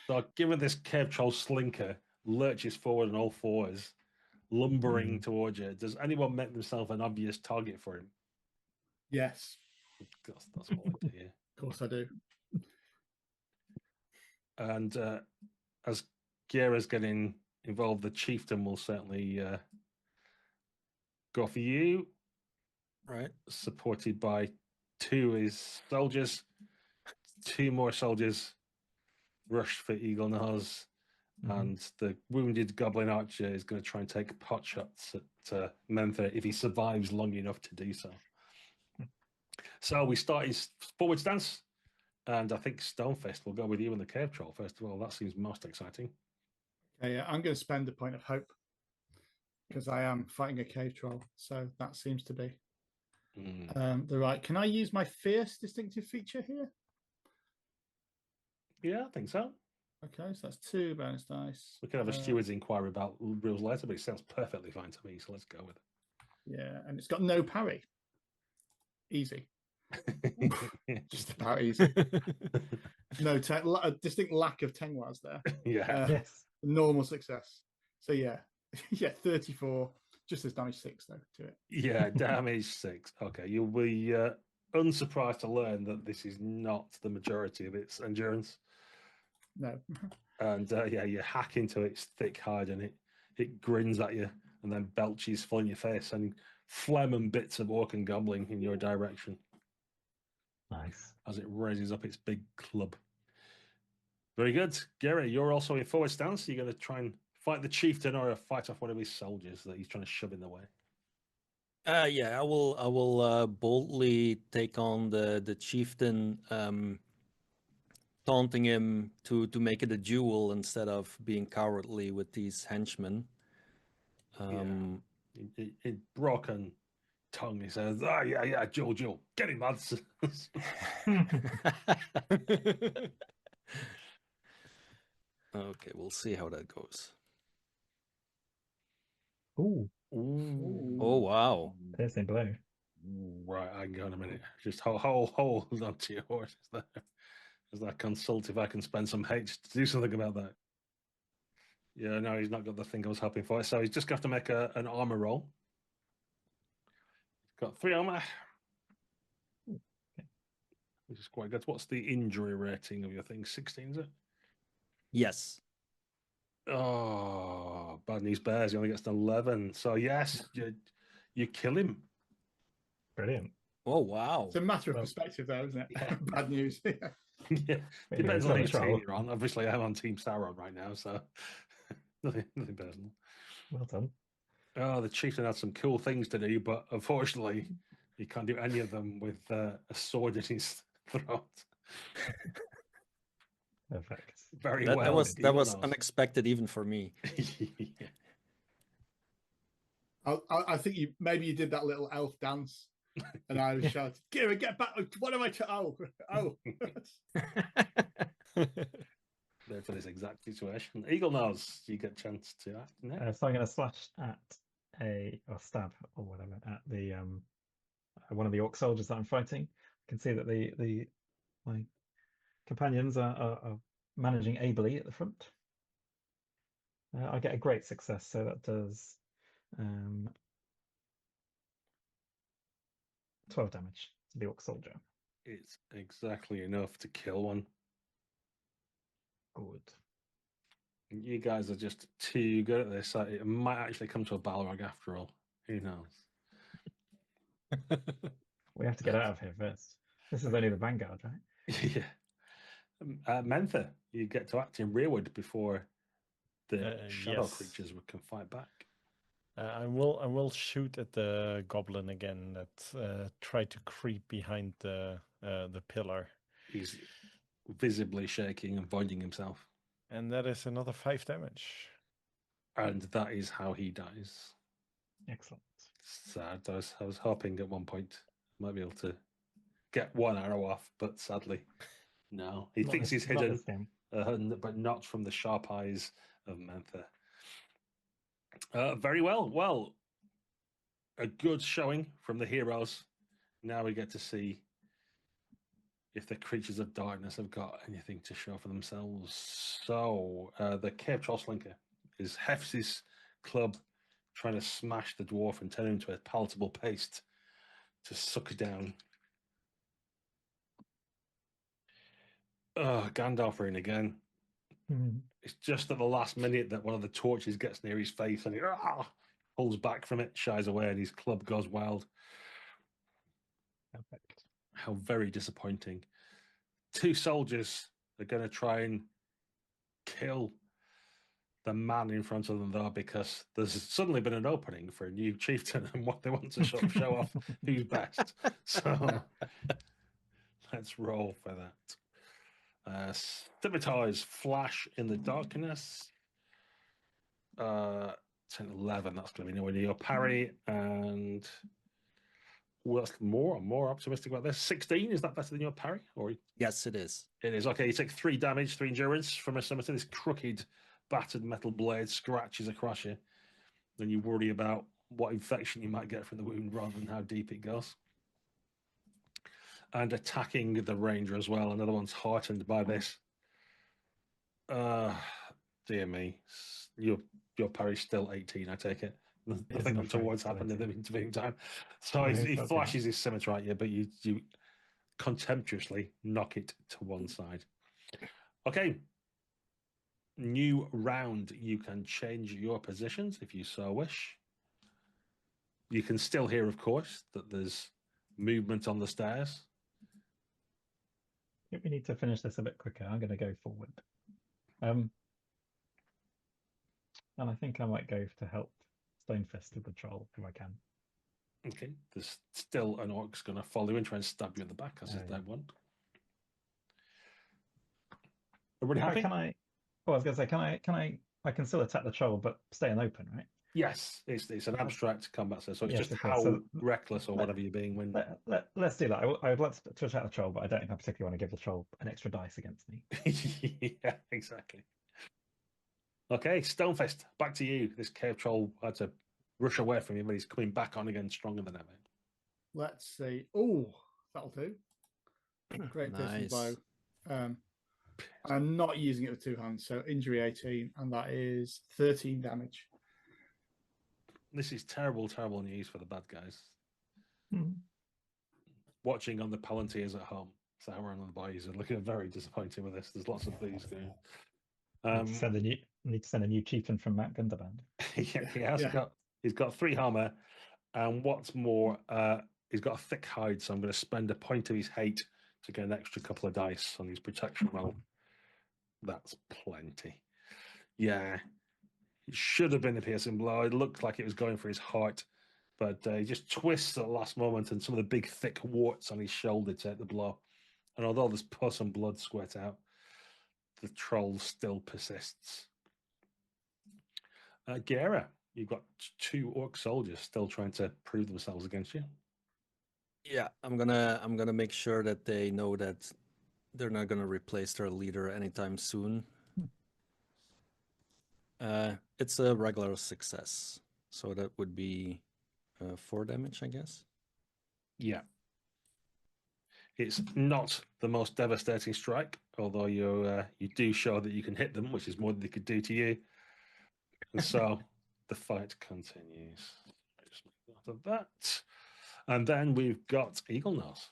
So, given this Kevtroll slinker lurches forward on all fours, lumbering towards you, does anyone make themselves an obvious target for him? Yes, That's what I like to hear. of course I do. And as Gera's getting involved, the chieftain will certainly go for you. Right. Supported by 2 of his soldiers. 2 more soldiers rush for Eagle Nose. And the wounded goblin archer is going to try and take pot shots at Mentha if he survives long enough to do so. So we start his forward stance. And I think Stonefist will go with you in the cave troll first of all. That seems most exciting. Okay, I'm going to spend a point of hope because I am fighting a cave troll. So that seems to be the right. Can I use my fierce distinctive feature here? Yeah, I think so. Okay, so that's 2 bonus dice. We can have a steward's inquiry about rules later, but it sounds perfectly fine to me. So let's go with Yeah, and it's got no parry. Easy. it. Just about easy. No, a distinct lack of Tengwas there. Yeah. Yes. Normal success. So yeah, 34. Just as damage 6 though to it. Yeah, damage 6. Okay, you'll be unsurprised to learn that this is not the majority of its endurance. No. And yeah, you hack into its thick hide and it grins at you and then belches full in your face and phlegm and bits of orc and goblin in your direction. Nice. As it raises up its big club. Very good. Gary, you're also in forward stance. You're going to try and fight the chieftain or fight off one of his soldiers that he's trying to shove in the way. Yeah, I will boldly take on the chieftain, taunting him to make it a duel instead of being cowardly with these henchmen. In broken tongue, he says, yeah, duel. Get him, lads. Okay, we'll see how that goes. Ooh, Oh, wow. piercing blow. Right, I can go in a minute. Just hold on to your horses there. As I consult if I can spend some H to do something about that. Yeah, no, he's not got the thing I was hoping for. So he's just going to have to make an armor roll. He's got 3 armor. Which is quite good. What's the injury rating of your thing? 16, is it? Yes. Oh, bad news bears. He only gets an 11. So yes, you kill him. Brilliant. Oh, wow. It's a matter of perspective though, isn't it? Yeah. Bad news. Yeah, Maybe depends he's on on whose the team troll. you're on. Obviously, I'm on Team Sauron right now, so nothing personal. Well done. Oh, the chieftain had some cool things to do, but unfortunately, he can't do any of them with a sword in his throat. Perfect. Very That well. was Eagle nose. unexpected even for me. Yeah. I think maybe you did that little elf dance, and I was shouting, "Gira, get back! What am I? Oh. prepared for this exact situation. Eagle Nose, you get a chance to act next. So I'm going to slash at or stab or whatever at the one of the orc soldiers that I'm fighting. I can see that my companions are managing ably at the front. I get a great success, so that does 12 damage to the orc soldier. It's exactly enough to kill one. Good. You guys are just too good at this. It might actually come to a Balrog after all. Who knows? We have to get out of here first. This is only the vanguard, right? Yeah. Mentha, you get to act in rearward before the shadow yes. creatures can fight back. I will shoot at the goblin again that tried to creep behind the pillar. He's visibly shaking and voiding himself. And that is another 5 damage. And that is how he dies. Excellent. Sad. I was hoping at one point I might be able to get one arrow off, but sadly, no. He thinks he's hidden, but not from the sharp eyes of Mentha. Very well. Well, a good showing from the heroes. Now we get to see if the creatures of darkness have got anything to show for themselves. So the Cave Troll Slinker is Hef's club trying to smash the dwarf and turn him into a palatable paste to suck down. Gandalf again. Mm-hmm. It's just at the last minute that one of the torches gets near his face and he pulls back from it, shies away, and his club goes wild. Perfect. How very disappointing. 2 soldiers are going to try and kill the man in front of them, though, because there's suddenly been an opening for a new chieftain and what they want to show off who's best. So let's roll for that. Scimitars flash in the darkness. 10, 11, that's going to be nowhere near your parry. And what's more? I'm more optimistic about this. 16, is that better than your parry? Or Yes, it is. it is. Okay, you take 3 damage, 3 endurance from a scimitar. This crooked, battered metal blade scratches across you. Then you worry about what infection you might get from the wound rather than how deep it goes. And attacking the ranger as well. Another one's heartened by this. Dear me. Your parry's still 18, I take it. Nothing untowards happened in the intervening time. So he flashes his scimitar at you, but you contemptuously knock it to one side. Okay. New round. You can change your positions if you so wish. You can still hear, of course, that there's movement on the stairs. I think we need to finish this a bit quicker. I'm going to go forward. And I think I might go to help Stonefist with the troll if I can. Okay, there's still an orc's going to follow you and try and stab you in the back as they want. Everybody happy? Can I? Oh, I was going to say, I can still attack the troll, but stay in open, right? Yes, it's an abstract combat, so it's Yes, just okay, how so reckless or whatever you're being when. Let's do that. I would like to attack the troll, but I don't think I particularly want to give the troll an extra dice against me. Yeah, exactly. Okay, Stonefist, back to you. This cave troll had to rush away from you, but he's coming back on again stronger than ever. Let's see. Oh, that'll do. Great distance Nice. blow. I'm not using it with 2 hands, so injury 18, and that is 13 damage. This is terrible, terrible news for the bad guys. Hmm. Watching on the Palantirs at home, Sauron and the boys are looking very disappointed with this. There's lots of these going. Need to send a new chieftain from Matt Gunderband. Yeah, he's got 3 armor, and what's more, he's got a thick hide, so I'm going to spend a point of his hate to get an extra couple of dice on his protection roll. That's plenty. Yeah, it should have been a piercing blow. It looked like it was going for his heart, but he just twists at the last moment, and some of the big thick warts on his shoulder take the blow. And although there's pus and blood squirt out, the troll still persists. Gera, you've got 2 orc soldiers still trying to prove themselves against you. Yeah, I'm gonna make sure that they know that they're not gonna replace their leader anytime soon. It's a regular success, so that would be 4 damage, I guess. Yeah. It's not the most devastating strike, although you do show that you can hit them, which is more than they could do to you. And so the fight continues. Just make note of that. And then we've got Eagle Nose.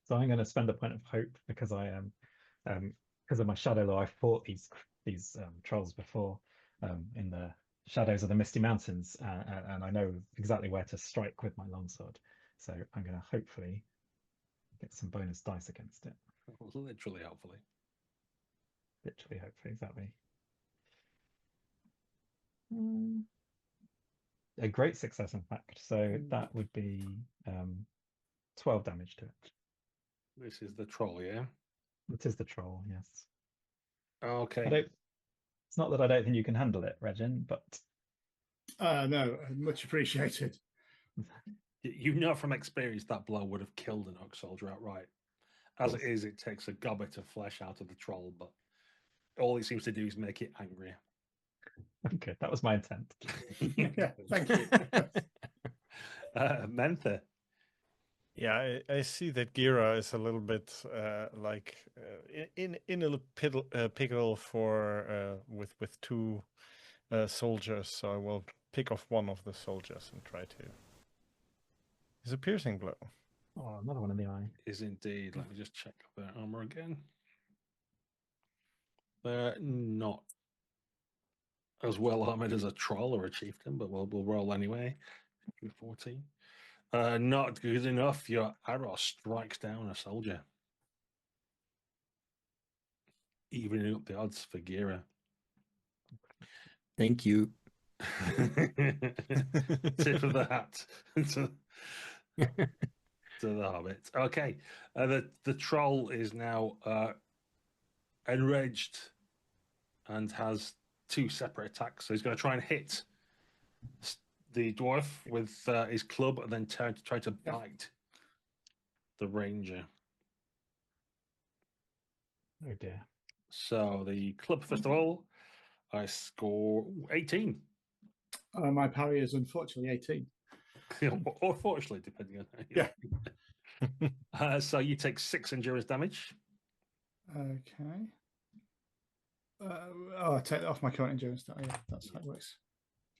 So I'm going to spend a point of hope because I am, because of my shadow law, I fought these trolls before in the shadows of the Misty Mountains, and I know exactly where to strike with my longsword. So I'm going to hopefully get some bonus dice against it. Literally, hopefully. Literally, hopefully, exactly. A great success, in fact. So that would be 12 damage to it. This is the troll, yeah? It is the troll, yes. Okay. It's not that I don't think you can handle it, Regin, but No, much appreciated. You know from experience that blow would have killed an orc soldier outright. As it is, it takes a gobbet of flesh out of the troll, but all it seems to do is make it angrier. okay, that was my intent. Yeah, thank you. Mentha. Yeah, I see that Gira is a little bit in a pickle for with 2 soldiers. So I will pick off one of the soldiers and try to. It's a piercing blow. Oh, another one in the eye. Is indeed. Let me just check their armor again. They're not as well armored as a troll or a chieftain, but we'll roll anyway. 14. Not good enough. Your arrow strikes down a soldier, evening up the odds for Gira. Thank you. Tip of the hat to the hobbit. Okay, the troll is now enraged and has 2 separate attacks. So he's going to try and hit the dwarf with his club and then turn to try to bite the ranger. Oh dear. So the club, first of all, I score 18. My parry is unfortunately 18. Or fortunately, depending on how so you take 6 endurance damage. Okay. I take that off my current endurance. Yeah, that's how it works.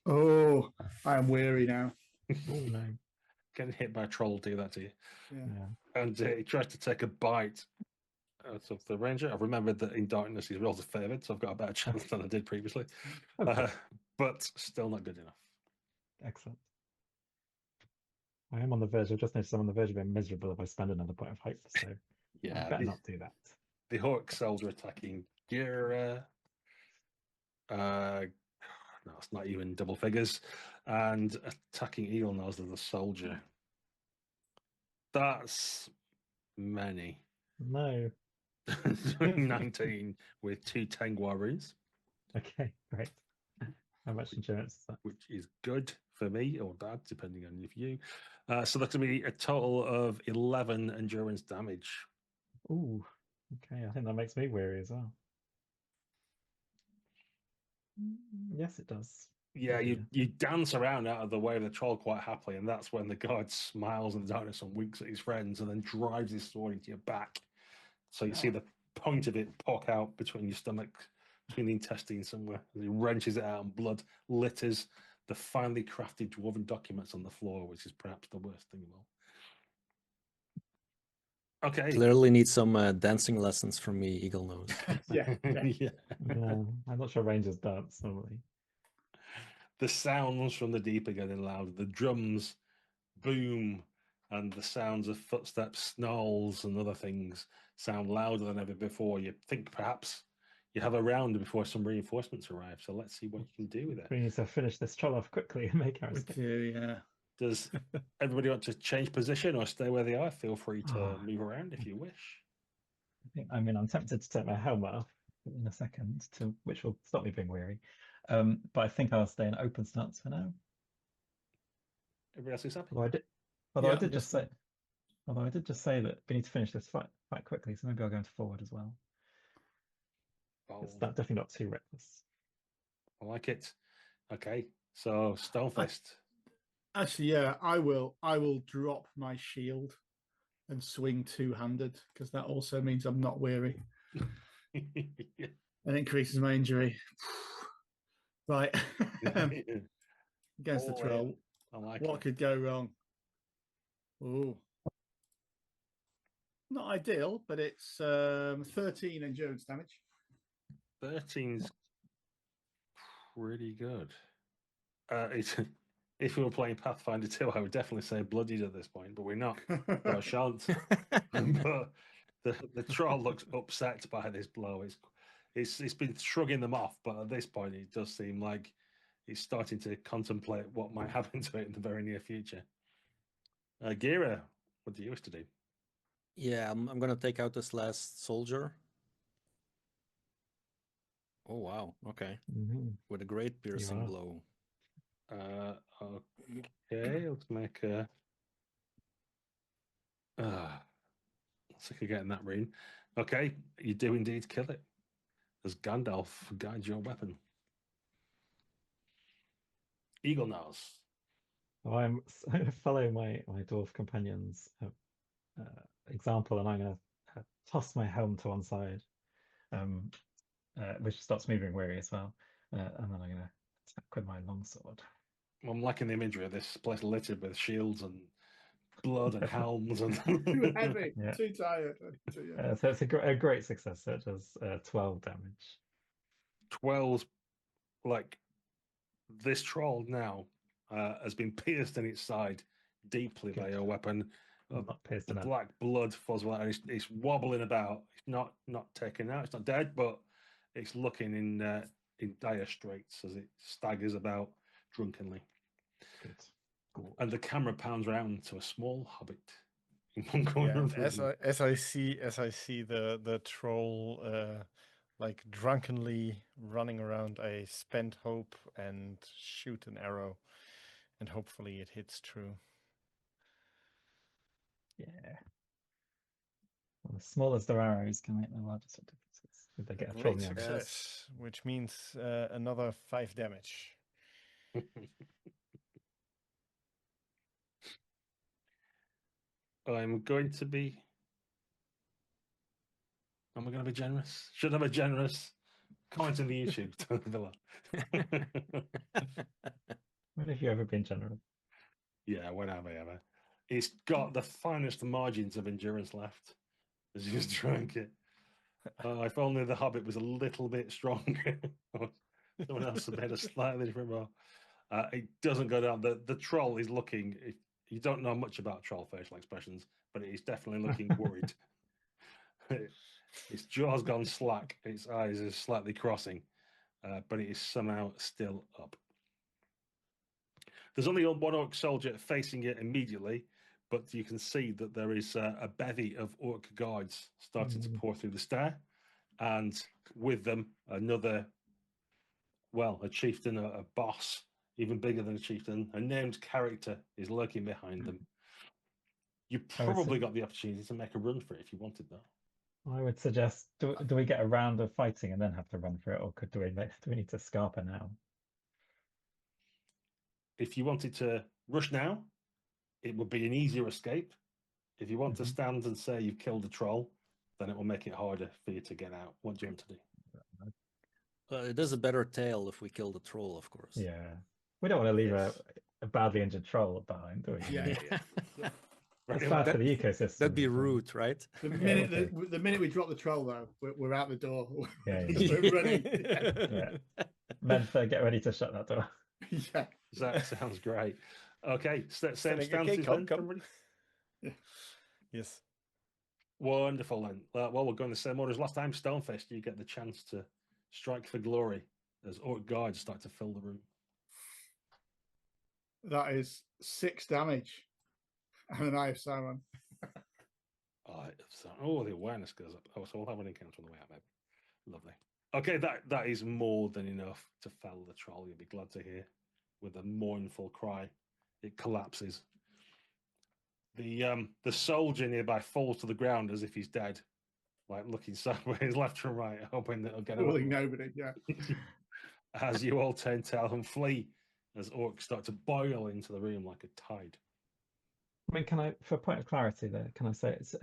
Oh, I am weary now. Oh no. Getting hit by a troll do that to you. Yeah. And he tries to take a bite out of the ranger. I've remembered that in darkness his rolls are favoured, so I've got a better chance than I did previously. Okay. But still not good enough. Excellent. I am on the verge. I've just noticed I'm on the verge of being miserable if I spend another point of hope. So I better not do that. The Hawk soldier attacking Gira. No, it's not even double figures. And attacking Eagle Nose as the soldier. That's many. No. 19 with 2 Tengwa runes. Okay, great. How much endurance is that? Which is good for me or bad, depending on if you. So that's going to be a total of 11 endurance damage. Ooh, okay. I think that makes me weary as well. Yes, it does. Yeah, you dance around out of the way of the troll quite happily, and that's when the guard smiles in the darkness and winks at his friends and then drives his sword into your back. So you see the point of it poke out between your stomach, between the intestines somewhere. He wrenches it out and blood litters the finely crafted dwarven documents on the floor, which is perhaps the worst thing of all. Okay. Clearly need some dancing lessons from me, Eagle Nose. Yeah. I'm not sure rangers dance normally. The sounds from the deep are getting louder. The drums boom, and the sounds of footsteps, snarls, and other things sound louder than ever before. You think perhaps you have a round before some reinforcements arrive. So let's see what you can do with it. We need to finish this troll off quickly and make our We escape. do, yeah. Does everybody want to change position or stay where they are? Feel free to move around if you wish. I'm tempted to take my helmet off in a second, which will stop me being weary. But I think I'll stay in open stance for now. Everybody else is happy. Although I did just say that we need to finish this fight quickly, so maybe I'll go into forward as well. That definitely not too reckless. I like it. Okay, so Stonefist. Actually, yeah, I will drop my shield and swing two-handed because that also means I'm not weary and increases my injury. Right. Against the All troll. in. I like What it. could go wrong? Ooh. Not ideal, but it's 13 endurance damage. 13's pretty good. If we were playing Pathfinder 2, I would definitely say bloodied at this point, but we're not. So I shan't. But the troll looks upset by this blow. It's been shrugging them off, but at this point, it does seem like it's starting to contemplate what might happen to it in the very near future. Gira, what do you wish to do? Yeah, I'm gonna take out this last soldier. Oh wow, okay. With a great piercing are. blow. Okay, let's make a. Sick of getting that rune. Okay, you do indeed kill it. As Gandalf guides your weapon. Eagle Nose. So I'm following my dwarf companion's example, and I'm going to toss my helm to one side, which stops me being weary as well. And then I'm going to attack with my longsword. I'm liking the imagery of this place littered with shields and blood and helms and Too heavy, Yeah. too tired. So it's a great success. So it does 12 damage. 12's like this troll now has been pierced in its side deeply by your weapon. Not pierced The enough. black blood falls out, and it's wobbling about. It's not taken out. It's not dead, but it's looking in dire straits as it staggers about drunkenly. Good. And the camera pounds round to a small hobbit in one corner Yeah, of the room. as I see the troll like drunkenly running around, I spend hope and shoot an arrow, and hopefully it hits true. Yeah. Well, the smallest of arrows can make the largest of differences. If they get a troll Great in the arm. success, which means another 5 damage. I'm going to be. Am I going to be generous? Should I be generous? Comment in the YouTube. When have you ever been generous? Yeah, when have I ever? It's got the finest margins of endurance left as you drank it. If only the Hobbit was a little bit stronger. Someone else had made a slightly different roll. It doesn't go down. The troll is looking. You don't know much about troll facial expressions, but it is definitely looking worried. Its jaw's gone slack. Its eyes are slightly crossing, but it is somehow still up. There's only one orc soldier facing it immediately, but you can see that there is a bevy of orc guards starting to pour through the stair, and with them another, a chieftain, a boss, even bigger than a chieftain, a named character is lurking behind them. You probably got the opportunity to make a run for it if you wanted, though. I would suggest, do we get a round of fighting and then have to run for it, or do we need to scarper now? If you wanted to rush now, it would be an easier escape. If you want to stand and say you've killed a troll, then it will make it harder for you to get out. What do you want to do? It is a better tale if we kill the troll, of course. Yeah. We don't want to leave a badly injured troll behind, do we? Yeah. It's bad for the ecosystem. That'd be rude, right? The minute we drop the troll, though, we're out the door. Yeah. We're running. Yeah. Mentha, get ready to shut that door. Yeah. That sounds great. Okay, same stances okay, come. everybody? Yeah. Yes. Wonderful then. Well, we're going the same order as last time. Stonefist, you get the chance to strike for glory as orc guards start to fill the room. That is 6 damage. And an Eye of Sauron. The awareness goes up. Oh, so we'll have an encounter on the way out, maybe. Lovely. Okay, that is more than enough to fell the troll. You'll be glad to hear. With a mournful cry, it collapses. The soldier nearby falls to the ground as if he's dead, like looking sideways, left and right, hoping that he'll get away. Nobody, yeah. as you all turn tail and flee as orcs start to boil into the room like a tide. I mean, can I, for a point of clarity there, can I say it's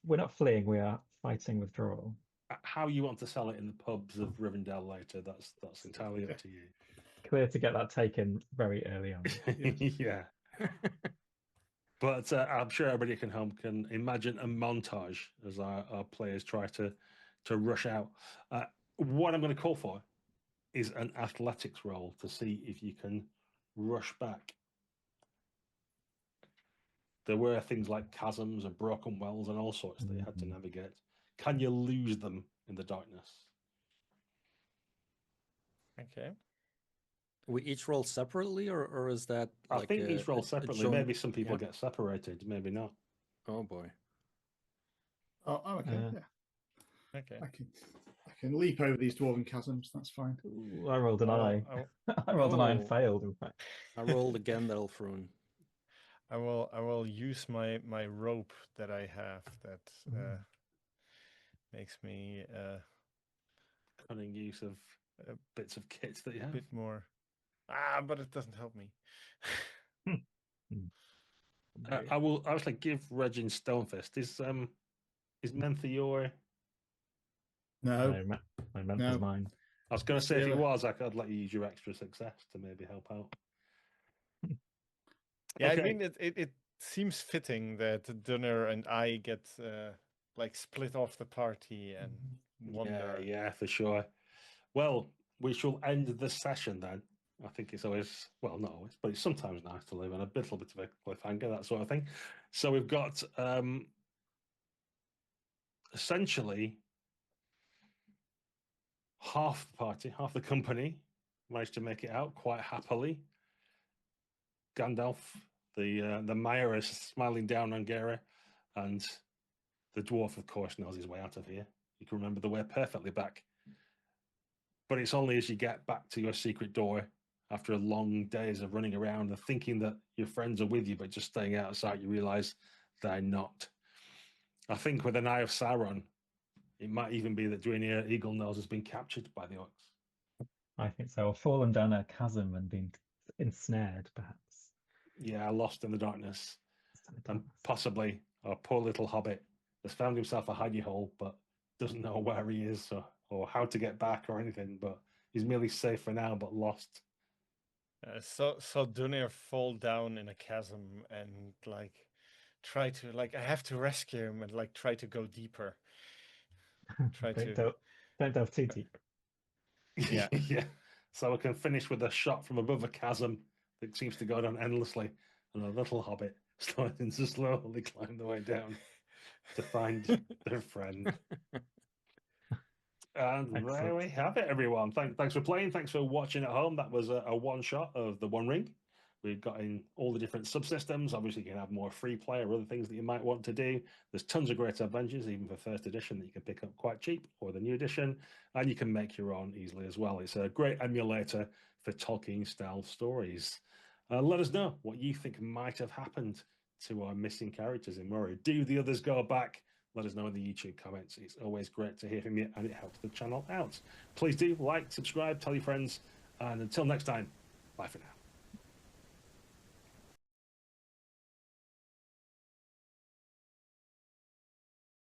we're not fleeing, we are fighting withdrawal. How you want to sell it in the pubs of Rivendell later, that's entirely up to you. Clear to get that taken very early on. Yeah. But I'm sure everybody at home can imagine a montage as our players try to rush out. What I'm going to call for is an athletics roll to see if you can rush back. There were things like chasms and broken wells and all sorts that you had to navigate. Can you lose them in the darkness? Okay. We each roll separately, or is that I think each roll separately. Maybe some people yeah. get separated, maybe not. Oh boy. Oh, okay. Yeah. Okay. I can leap over these dwarven chasms. That's fine. Ooh, I rolled an eye. I rolled an eye and failed, in fact. I rolled again, that'll thrown. I will use my rope that I have that makes me Cunning use of bits of kits that you a have. bit more. But it doesn't help me. I will actually give Regin Stonefist. Is Mentha your? No. My Mentha's mine. I was going to say if it was, I'd let you use your extra success to maybe help out. Yeah, Okay. I mean it seems fitting that Durin and I get like split off the party and wander. Yeah, for sure. Well, we shall end this session then. I think it's always, well, not always, but it's sometimes nice to leave on a little bit of a cliffhanger, that sort of thing. So we've got essentially half the party, half the company managed to make it out quite happily. Gandalf, the mayor, is smiling down on Gera, and the dwarf, of course, knows his way out of here. You can remember the way perfectly back. But it's only as you get back to your secret door after long days of running around and thinking that your friends are with you, but just staying out of sight, you realize they're not. I think with an Eye of Sauron, it might even be that Durin Eaglenose has been captured by the orcs. I think so. Or fallen down a chasm and been ensnared, perhaps. Yeah, lost in the darkness. And possibly our poor little hobbit has found himself a hidey hole, but doesn't know where he is or how to get back or anything, but he's merely safe for now, but lost. So Durin fall down in a chasm and like try to I have to rescue him and like try to go deeper. Don't delve too deep. Yeah. Yeah. So we can finish with a shot from above a chasm that seems to go down endlessly, and a little hobbit starting to slowly climb the way down to find their friend. And Excellent. there we have it, everyone. Thanks for playing. Thanks for watching at home. That was a one shot of the One Ring. We've got in all the different subsystems. Obviously, you can have more free play or other things that you might want to do. There's tons of great adventures, even for first edition, that you can pick up quite cheap, or the new edition, and you can make your own easily as well. It's a great emulator for Tolkien-style stories. Let us know what you think might have happened to our missing characters in Moria. Do the others go back? Let us know in the YouTube comments. It's always great to hear from you, and it helps the channel out. Please do like, subscribe, tell your friends, and until next time, bye for now.